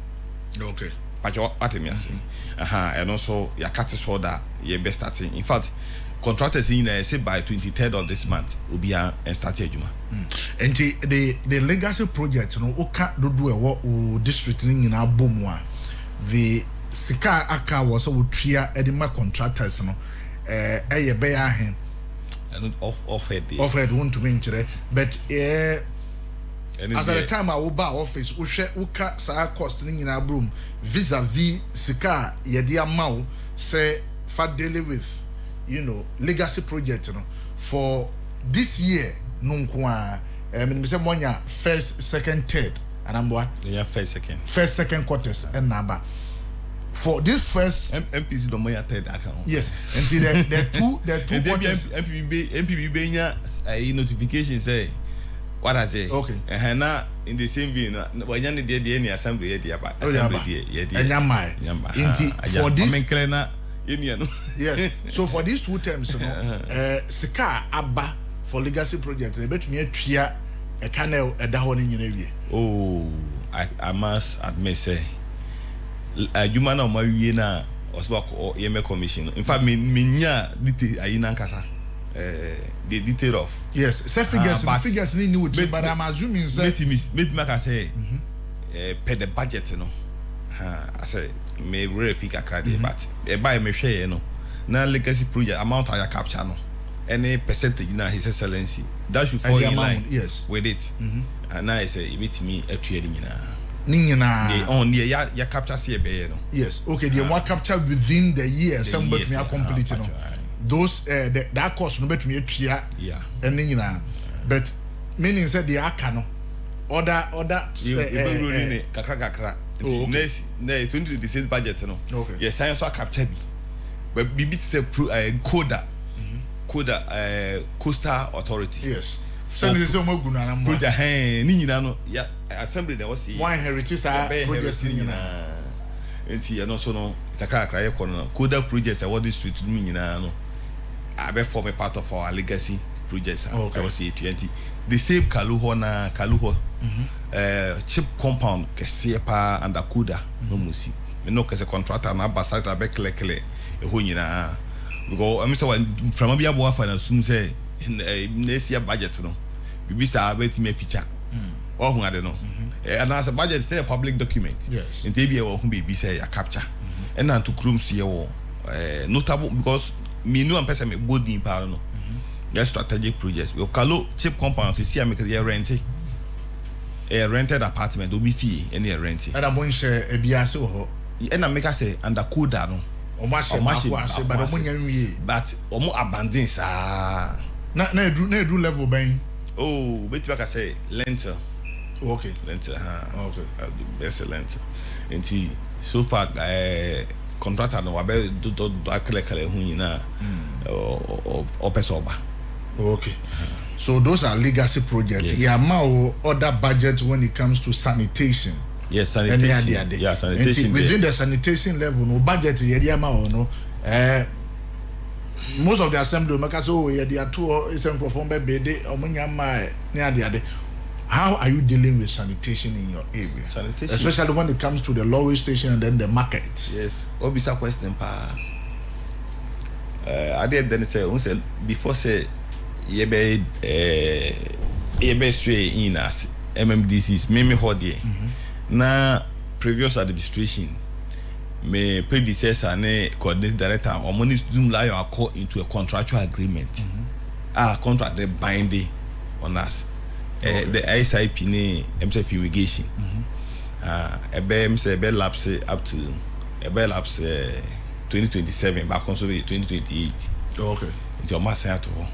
Okay. Pacho atemiase. And also ya cut so that ye best starting. In fact, contractors in say by 23rd of this month will be and start ejuma. And the legacy project no oka do e district in Abomwa. The sika aka was so tria edema contractors no eye be ya hen and offered want to mean but as at the time I will buy office, uka sa cost in a broom vis-a-vis sika yedia mau say for dealing with legacy project for this year nunkwa say monya first, second, third and I'm what? Yeah, first, second quarters and naba. For this first MPs don't moya third account. Yes, and see the two quarters MPB a notification say what I say? Okay. And now in the same vein, when you need the assembly, assembly, for this, yes. So for these two terms, Sika Abba for legacy project, they bet me a tria a canal a down in your. Oh, I must admit, say, you man of my Vienna was work or EMA commission. In fact, minya dite ayina kasa. The detail of yes, figures need new, but I'm assuming make I say pay the budget I say may really figure credit but buy me share now legacy project amount I capture no any percentage na His Excellency that should fall in line with it and now I say it me a trading ya capture see be yes okay the one capture within the year somebody me complete those that cost no betumi atwa and nyina but meaning said the aka other kakra next 2026 budget no yes science so capture bi but bibi say coda coastal authority yes so this is omagu na mo project ni nyina no ya assembly na was one heritage project ni nyina enti no so no kakra ye kono coda project what district ni nyina no I form a part of our legacy projects. I was 20. The same Kaluho, chip compound, Kesiepa and Akuda, no musi. No, because a contractor and Abasata Beklekele, a Hunina. Because I'm so from a Biaboa and soon say in next year budget, no. Bibisa wait me feature. Or who I don't know. And as a budget, say a public document. Yes. In Tabia or whom be say a capture. And then to Krum CEO, notable because. Me no person me body in power no. Yes, strategic projects. We kalo cheap compounds. You see, I make a rented apartment. Do be fee any renting. And I'm going to share a biase or. And I make us say under coda no. Or much but but omo abandon sa. Na do level bang. Oh, but like I say, lentil. Okay. Lentil. Okay. Best lentil. And so far, contractor no wabe do akele hu nyina o pesoba. Okay. So those are legacy projects. Yes. Yeah, ma other budget when it comes to sanitation. Yes, sanitation. Yeah, sanitation. Within the sanitation level, no budget yeah ma no. Most of the assembly make us there are two is perform be de omunya ma near the. How are you dealing with sanitation in your area? Sanitation. Especially when it comes to the lorry station and then the market. Yes. Obisa question pa. I did then say before say yebe straight in as MMDCs meme hodie. Na previous administration me predecessor ne coordinating director or money Zoom Lion are into a contractual agreement. Contract the binding on us. The ISIP ne MC fumigation. Ebe lapse up to ebe lapse 2027 back on 2028. Okay. It's your mass at all.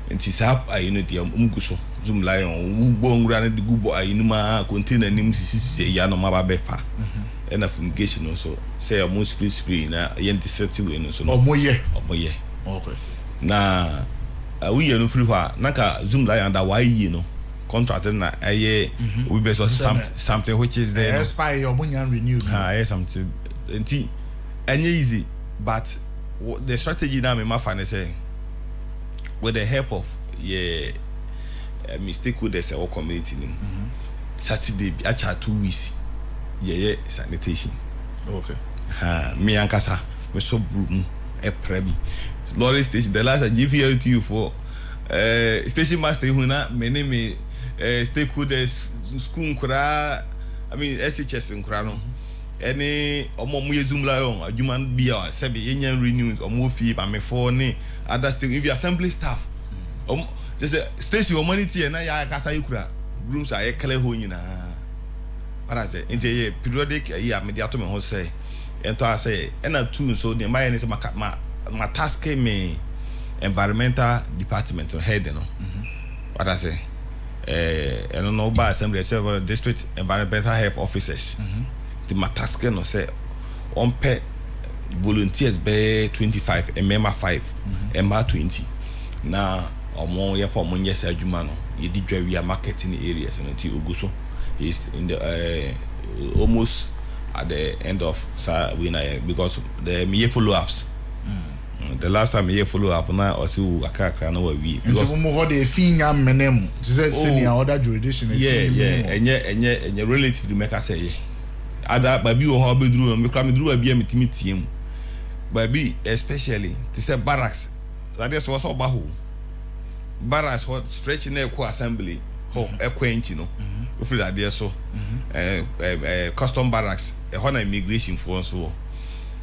And it's up I know the umguso Zoom Lion who run the gubo I numa container names say ya no mababefa. And a fumigation also say a most free na yenti settle in so no moye. Okay. Na we no free naka Zoom Lion that why you know contracted na we be something which is there expire your money and renewed. Something and easy but the strategy now me ma find say with the help of stakeholders our community Saturday actually 2 weeks sanitation. Okay. Me ankasa me so broom e prebi lorry station the last GPL to you for station master who na me name stakeholders school nkura I mean SHS nkura no any omo mu Zoom Lion adwuma bia sebi yenyan renew omo fee ba me for ne other state if you assembly staff just station humanity na ya kasa yikura rooms are clear ho nyina para say into periodic year me dia to me ho say ento I say na two so the my ne ma task me environmental department head no what I say and no by assembly several district environmental health officers the mataske no say on pay volunteers be 25 and member 5 and 20 now omo ye for money say adwuma no ye di dwa we marketing areas no ti oguso is in the almost at the end of because the me follow ups the last time me follow up na osi akakra na we because mo ho de finya menem say senior other jurisdiction enye relatively make say ada baby o ho bedru me kra me dru abia metimi tiem baby especially to say barracks that is what oba ho barracks what stretch na equal assembly ho ekwanchi no we feel that there so custom barracks e ho na immigration for so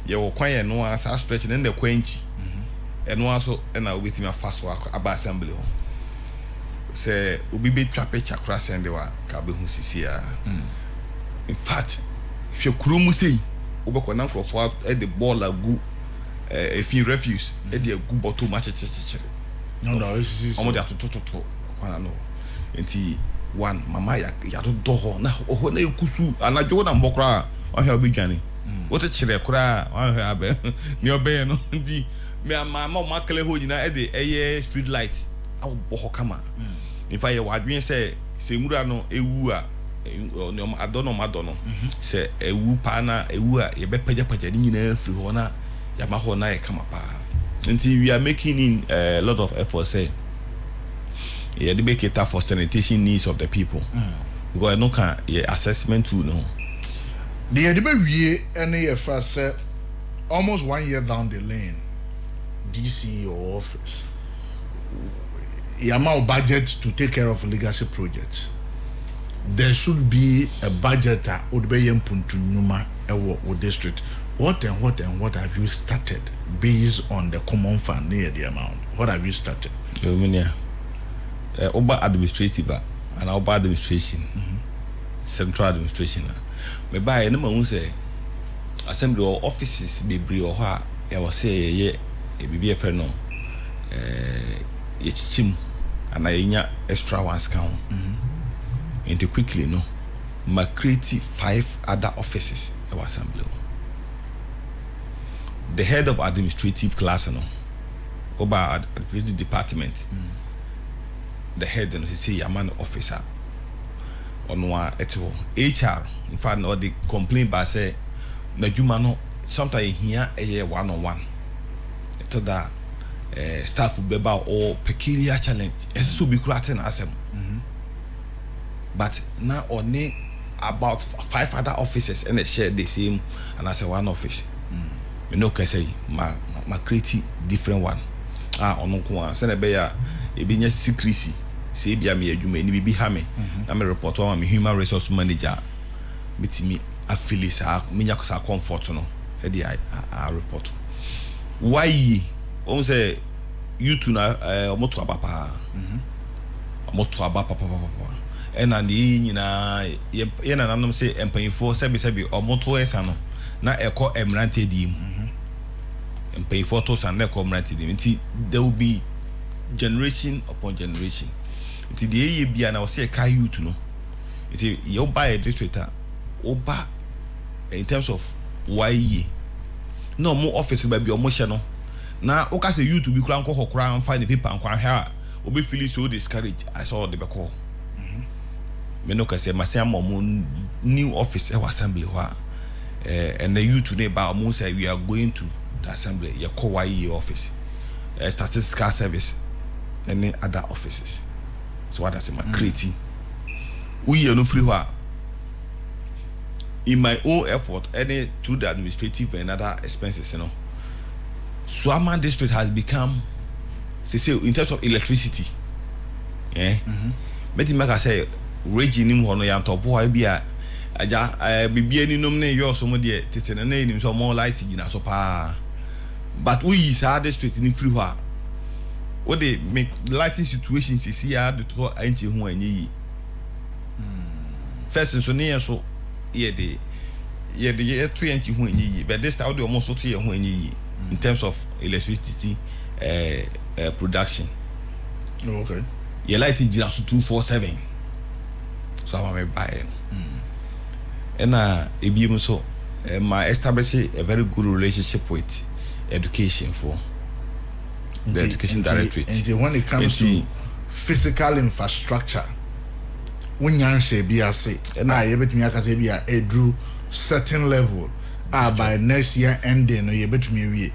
ye wo kwan ye no asa stretch na ekwanchi eno aso na obetimi afa so aba assembly ho say obi be twa picture kra send wa ka be hu sisi a in fact if you kurumu say obekọ na nkrofo e the ball agu if you refuse e dey agu bottle ma chechechechere no this omo dey atototo kwana no enti one mama ya do ho na ho na ekusu anajo na mbokra ohia obedwane wote chire kura ohia abe ni obe no ndi me mama o makle ho nyina e dey eye street light awo ho kama in fact ye wadwen say mura no ewu a no adono say ewu pa na ewu a ye be paja ni nyina free ho na ya ma ho na e kama pa until we are making in a lot of effort say yeah the make it for sanitation needs of the people because no can assessment tool no the we any first almost 1 year down the lane DC your office yama budget to take care of legacy projects. There should be a budget would be impuntu numa ewo district. What have you started based on the common fund near the amount? What have you started? Oba administrative and Oba administration, central administration. Me buy no man say assembly or offices be bri or ha I was say ye be a friend no chim and I extra ones count into quickly no ma create 5 other offices I was assembly. The head of administrative class no Oba administrative department the head and say yaman officer on one eto HR in fact no the complaint by say na juma no sometimes here a one-on-one to that staff beba or peculiar challenge so be creating asem but now only about 5 other offices and they share the same and as a one office you know can say ma create different one ono ko say be ya e be nya secrecy say bia me adwuma ni bibi ha me na me report on me human resource manager metimi affiliate me nya ko comfort no Eddie I report. Why? On say you to na omoto abapa. Omoto abapa papa. Ena ndi nyina ye na nanom say empanyfo sebi omoto esa no na eko emrante dim. Empanyfo to san na eko emrante dim. Nti there will be generation upon generation. Nti the ye bia na wo say ka youth no. Nti you buy a district oba in terms of why no more office ba bi omo hye no na o ka say youth bi kura nkọ hokura find the paper nkwa hwa obi feel so discouraged I saw the beko me no ka say masam mo new office e assembly hwa and the youth ne ba mo say we are going to the assembly your why office statistical service and other offices so what that's my creating we are no free hwa in my own effort any through the administrative and other expenses you know Suaman district has become say in terms of electricity but make I say raging him hono ya top boy bia aja bibia ni nom ne yo so mo de tete na ni so more light gina so pa but we is our district ni free hwa what they make lighting situations see ya the to anchi ho anyi first so ne so ye de 20 ho anyi but this time we almost to ye ho anyi in terms of electricity production. Oh, okay. Your lighting just 247. So I may buy it. And so my establish a very good relationship with education for the education directorate. And when it comes to physical infrastructure, when you say BRC, and I bet me I can say be a drew certain level. By next year ending, you bet me.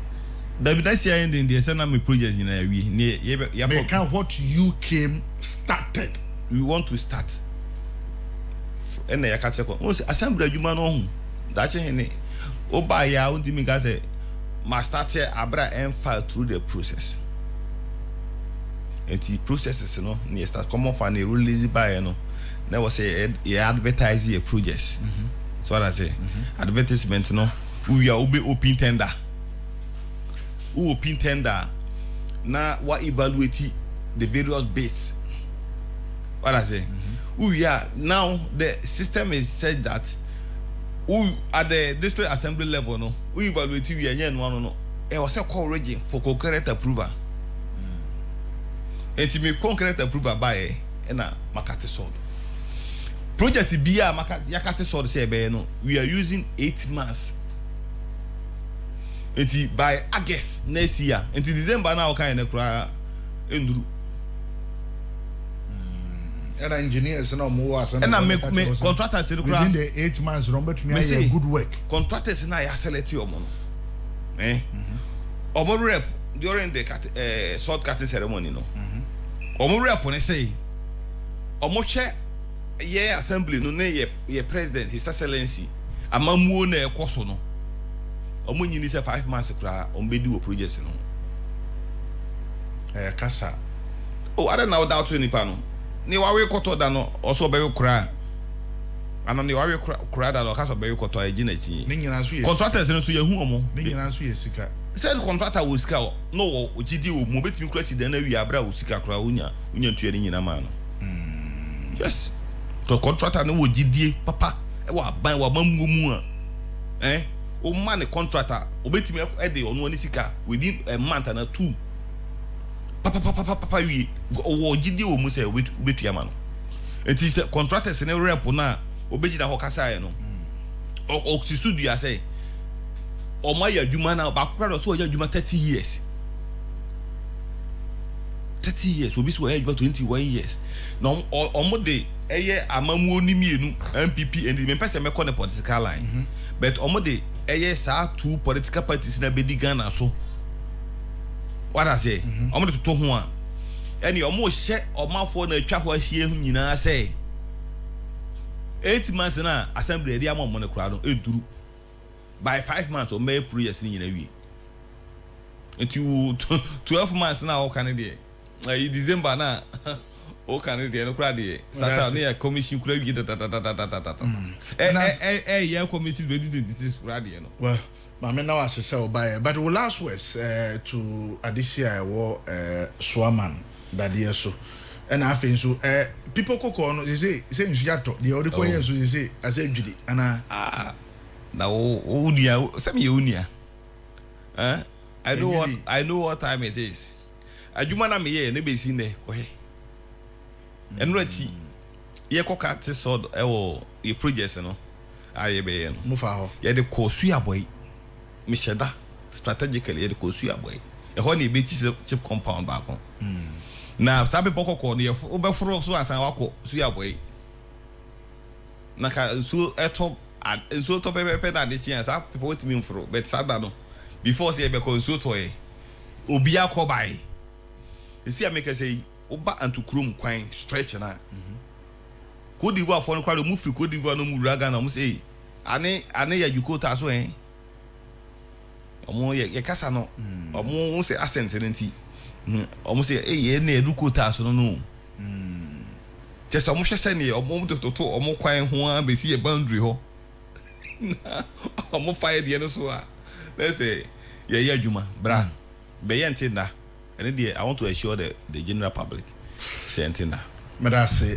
The next year ending, there's some projects in a we. What you came started. We want to start. And I catch a assembly human on that any Obaya Undimigaze must start Abra and file through the process. And the processes, you know, near start come off and they release by you know. There was a advertise a project. So what I say, advertisement, no, we are open tender. Who open tender now? What evaluate the various base? What I say, we are now the system is said that who at the district assembly level, no, we evaluate we are no. It was a call region for concurrent approval. And to me, concurrent approval by na Makati Sword. Project Bia Yakate Sword say no, we are using 8 months. And by August next year, until December now kind of cry enduru. And engineers no more and I make contractors within the 8 months remember to me a good work. Contractors na ya select your money. Omo rep during the sword cutting ceremony no. Omo rep when say omo che ye assembly no ne ye president his excellency amamuo na ekoso no omo nyini say 5 months kra ombedi wo project no kasa oh I don't know doubt to nipa no ni wawe koto da no oso be kra ano ni wawe kra da no kasa be koto agina chi ni nyina so ye contractors no so ye hu omo ni nyina so ye sika said contractor wo sika no wo ogidi wo mo betimi kra si da na wi abra wo sika kra unya ntua ni nyina ma no yes to contractor no wo gidie papa e wa ban wa mamuo mu a o man contractor obetimi e dey onu ani sika within a month and 2 papa wi wo gidie wo mu say obetu ya ma no enti say contractors ne rep na obegina ho kasa no o sisudu ya say o ma ya adwuma na ba kwara so ya adwuma 30 years 30 years obi so ya adwuma 21 years na omo de eye amamuo ni mienu MPP and me pese me call the political line but omo de eye sa 2 political parties na bedi Ghana so what I say omo de to ho a ene omo hye omafo na atwa ho ahie hu nyina say 8 months na assembly edi amon mo ne kura no eduru by 5 months o may project ni nyina wie until 12 months na o kan de December na o kan de no kura de sata na commission kura wi ya commission 2026 kura de no well Mame na was say obaye but we last words to Adisia wo Swaman that year so and I think so people koko no say nsuato the odi ko yen so say as a dwidi ana na unia same unia I know what time it is adwuma na me ye na be si ne ko he enura chi ye ko ka te so e project no aye be ye no mufa ho ye de ko su aboy me sheda strategically ye de ko su aboy e ho na be chi chip compound ba ko na sabe poko ko ne ye obeforo so asan wako su aboy na ka su eto so to pepe that the chance people with me for but sada no before say be ko so to e obi akobai e see make say oba antukrum kwan stretch na Cote d'Ivoire for no kwalo mu free Cote d'Ivoire no mu raga na mu say ane ya jukota so omo ye kasa no omo say accent nti omo say ye na edukota so no just omo hwese ne omo to omo kwan ho a be see a boundary ho omo fire de no so a let's say ye adwuma bra be ye ntinda and then I want to assure the general public say ntinda Medase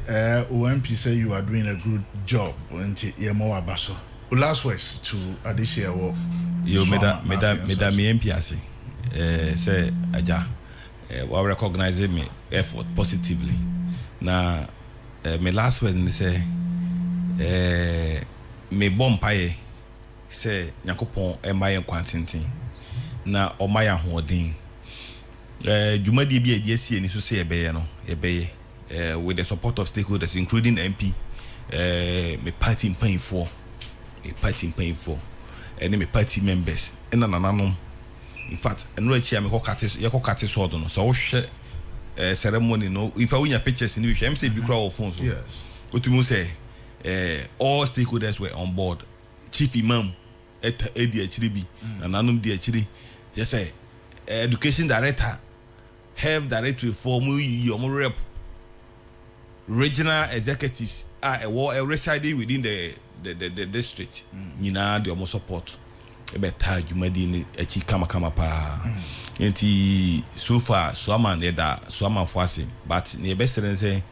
OMP say you are doing a good job nti ye mo abaso last words to Adisia wo yo meda me MP ase say aja we recognize me effort positively na me last word ni say me bompaye say Yakopon emaye kwantintin na omaya hoden dwumadi bi adiesie ni so say ebeye no ebeye with the support of stakeholders including MP me party paying for and me party members and nananom in fact enro achi am ko kate so do no so wo hwe ceremony no if I win your pictures in the which say bi kura of phones yes otumu say all stakeholders were on board chief imam edi achiri bi nananom di achiri just say education director health director for mu rep regional executives residing within the district nyina the omo support ebeta adwumadi ni achi kama pa enti so far Swaman for ase but ne be say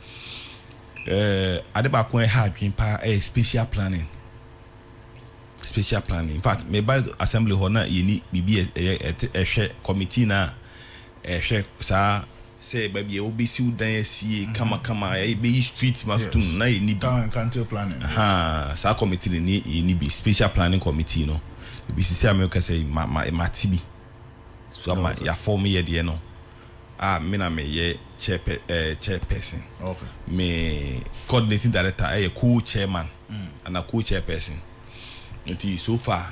adeba ko ha adwen pa special planning in fact me by assembly ho na yeni bibi ehwe committee na ehwe sa say baby obisi udan asie kama e be street mastum na yeni council planning sa committee ni yeni bi special planning committee no bi sisi America say matibi so ma ya form ye de no me na me ye chairperson okay me coordinating director co-chairman and a co-chairperson nti so far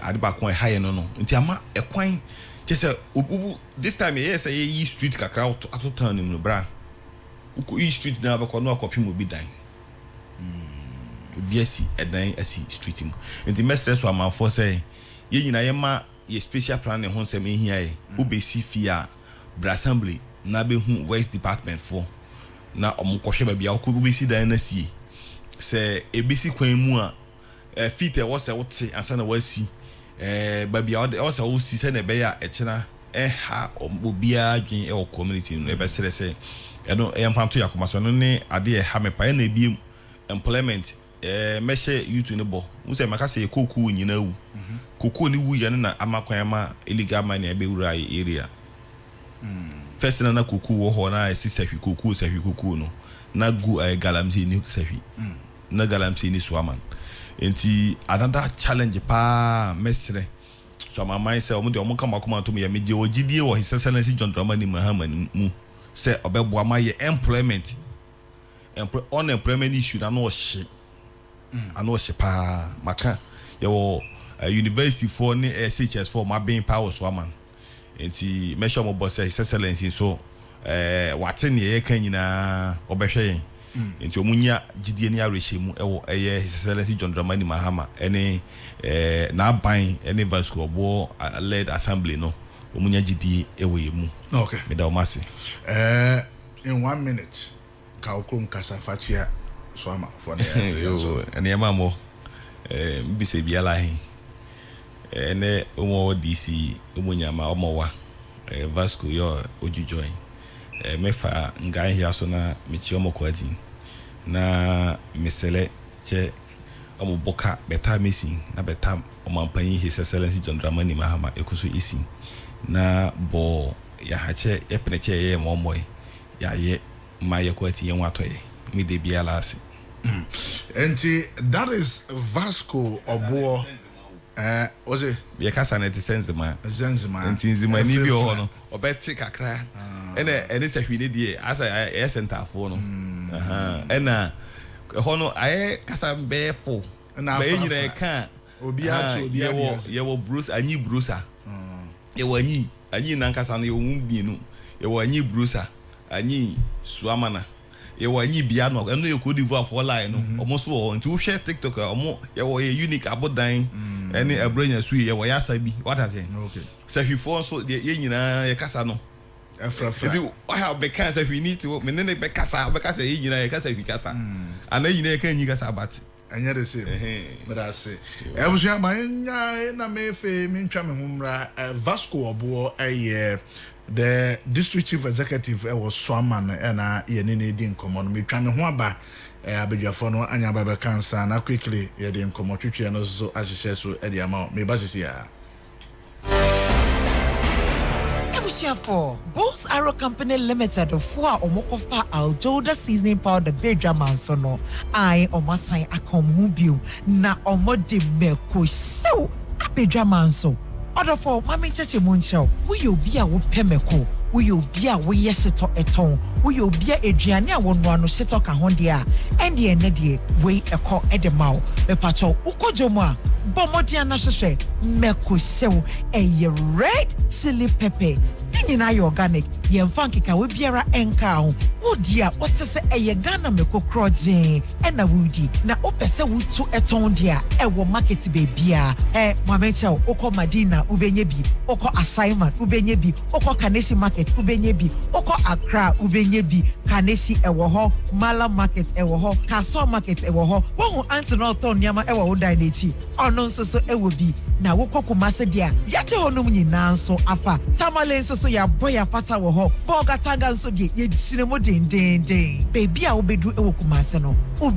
adeba kon high no nti ama ekwan just this time yes say yi street kakra ato town no bra uko yi street na abako no akopim obi dan obi asi edan asi street mu nti mestre so amanfo say ye nyina ye ma ye special planning ho nsem ehia ye obesi fia bra assembly na be hu waste department for na omukohwe ba bia ko obesi dan na sie say ebesi kwan mu a fit was a wote ansa na wasi baby also wo si se na be ya echena ha obia adwen e community no e be sere se e no e mfam to yakoma so no ne ade e ha me pa na bi employment meshe youth ne bo wo se maka se koku nyina wu koku ni wu ye na amakwan ma illegal mine e be wura area first na koku wo ho na si sahwi koku no na gu galamsi ni sahwi na galamsi ni Swaman enti another challenge pa mesre so my mind say omo de omo kama to me meje ogidie wo His Excellency John Dramani Mahama mu say obebo ama ye employment unemployment issue na no hye ano hye pa maka ye wo university for ni SHS for ma being power Swaman enti me sure mo boss His Excellency so wate ne ye kan nyina obehwe nti omunya gidie ni arehemu ewo His Excellency John Dramani Mahama ene na ban ene Vasco obo led assembly no omunya gidie ewo yemu okay me da omase in 1 minute ka okrom kasa fachia Swaman for the yo ene mamo bi se bia la hin ene omo DC omo nyama omo wa Vasco yo ojujoin mefa ngai hia so na mechi omo kwati na mesele che omo boka beta missing na beta omo ampanyi His Excellency John Dramani Mahama ekuso isi na bo ya hache epeneche ye momoy ya ye ma ye kwati ye nwatoye mi de bia lase and that is Vasco Obuo was it ye kasa na te sense ma Zenzima Nzima ni bi ho no obeti kakra ene se hwine die asa e center fo no ena ho no aye kasa be fo na be nyina ka obi ato obi ye wo bruce anyi brusa ye wo anyi na nkasa no ye wo mbienu ye wo anyi brusa anyi suamana ye wo anyi bia no eno ye ko divu afo line no omo so wo nti wo hwe TikTok omo ye wo ye unique abodan ene abranya su ye wo ya sabi what has it okay so hwifo so ye nyina ye kasa no efrafra nti I have be kasa we need to me ne be kasa ye nyina ye kasa hwi kasa ana nyina ye kan nyi kasa bat anya the same but I say ebusia manya na mefe mentwa me humra Vasco Obuo the district chief executive was Swaman and ye ne di nkomo no metwa me ho aba abedwafo no anya baba kansa na quickly ye di nkomo twetwe no so ahyehyɛ so e di ama me basisi ya for Bulls Arrow Company Limited for Omokofa Aljoda seasoning powder Bedra Mansono I omasan akomubium na omode meko so Bedra Manso order for mami cheche muncho we obi a wo pemeko we obi a wo yesheto eton we obi a aduane a wonu ano sheto ka ho de a ende ene de we ekọ edemaw me pacho ukojomo a bomodia na hwehwe meko sew eye red chili pepper nyina ye organic ye mfa nkeka we biara enka ho wodi a wotese eye Ghana meko kroje na wudi na opese wutu eton dia ewo market be bia mamencha okọ Madina ubenye bi okọ assignment ubenye bi okọ Kaneshi market ubenye bi okọ Accra ubenye bi Kaneshi ewo ho Mala market ewo ho Kaso market ewo ho wo antinol ton nyama ewo wo dan echi ono nso so ewo bi na wokọ Kumase dia yate honum nyina nso afa Tamale nso so ya boya fata wo ho Boga Tanga nso die ye sinemo den baby a obedu ewo Kumase no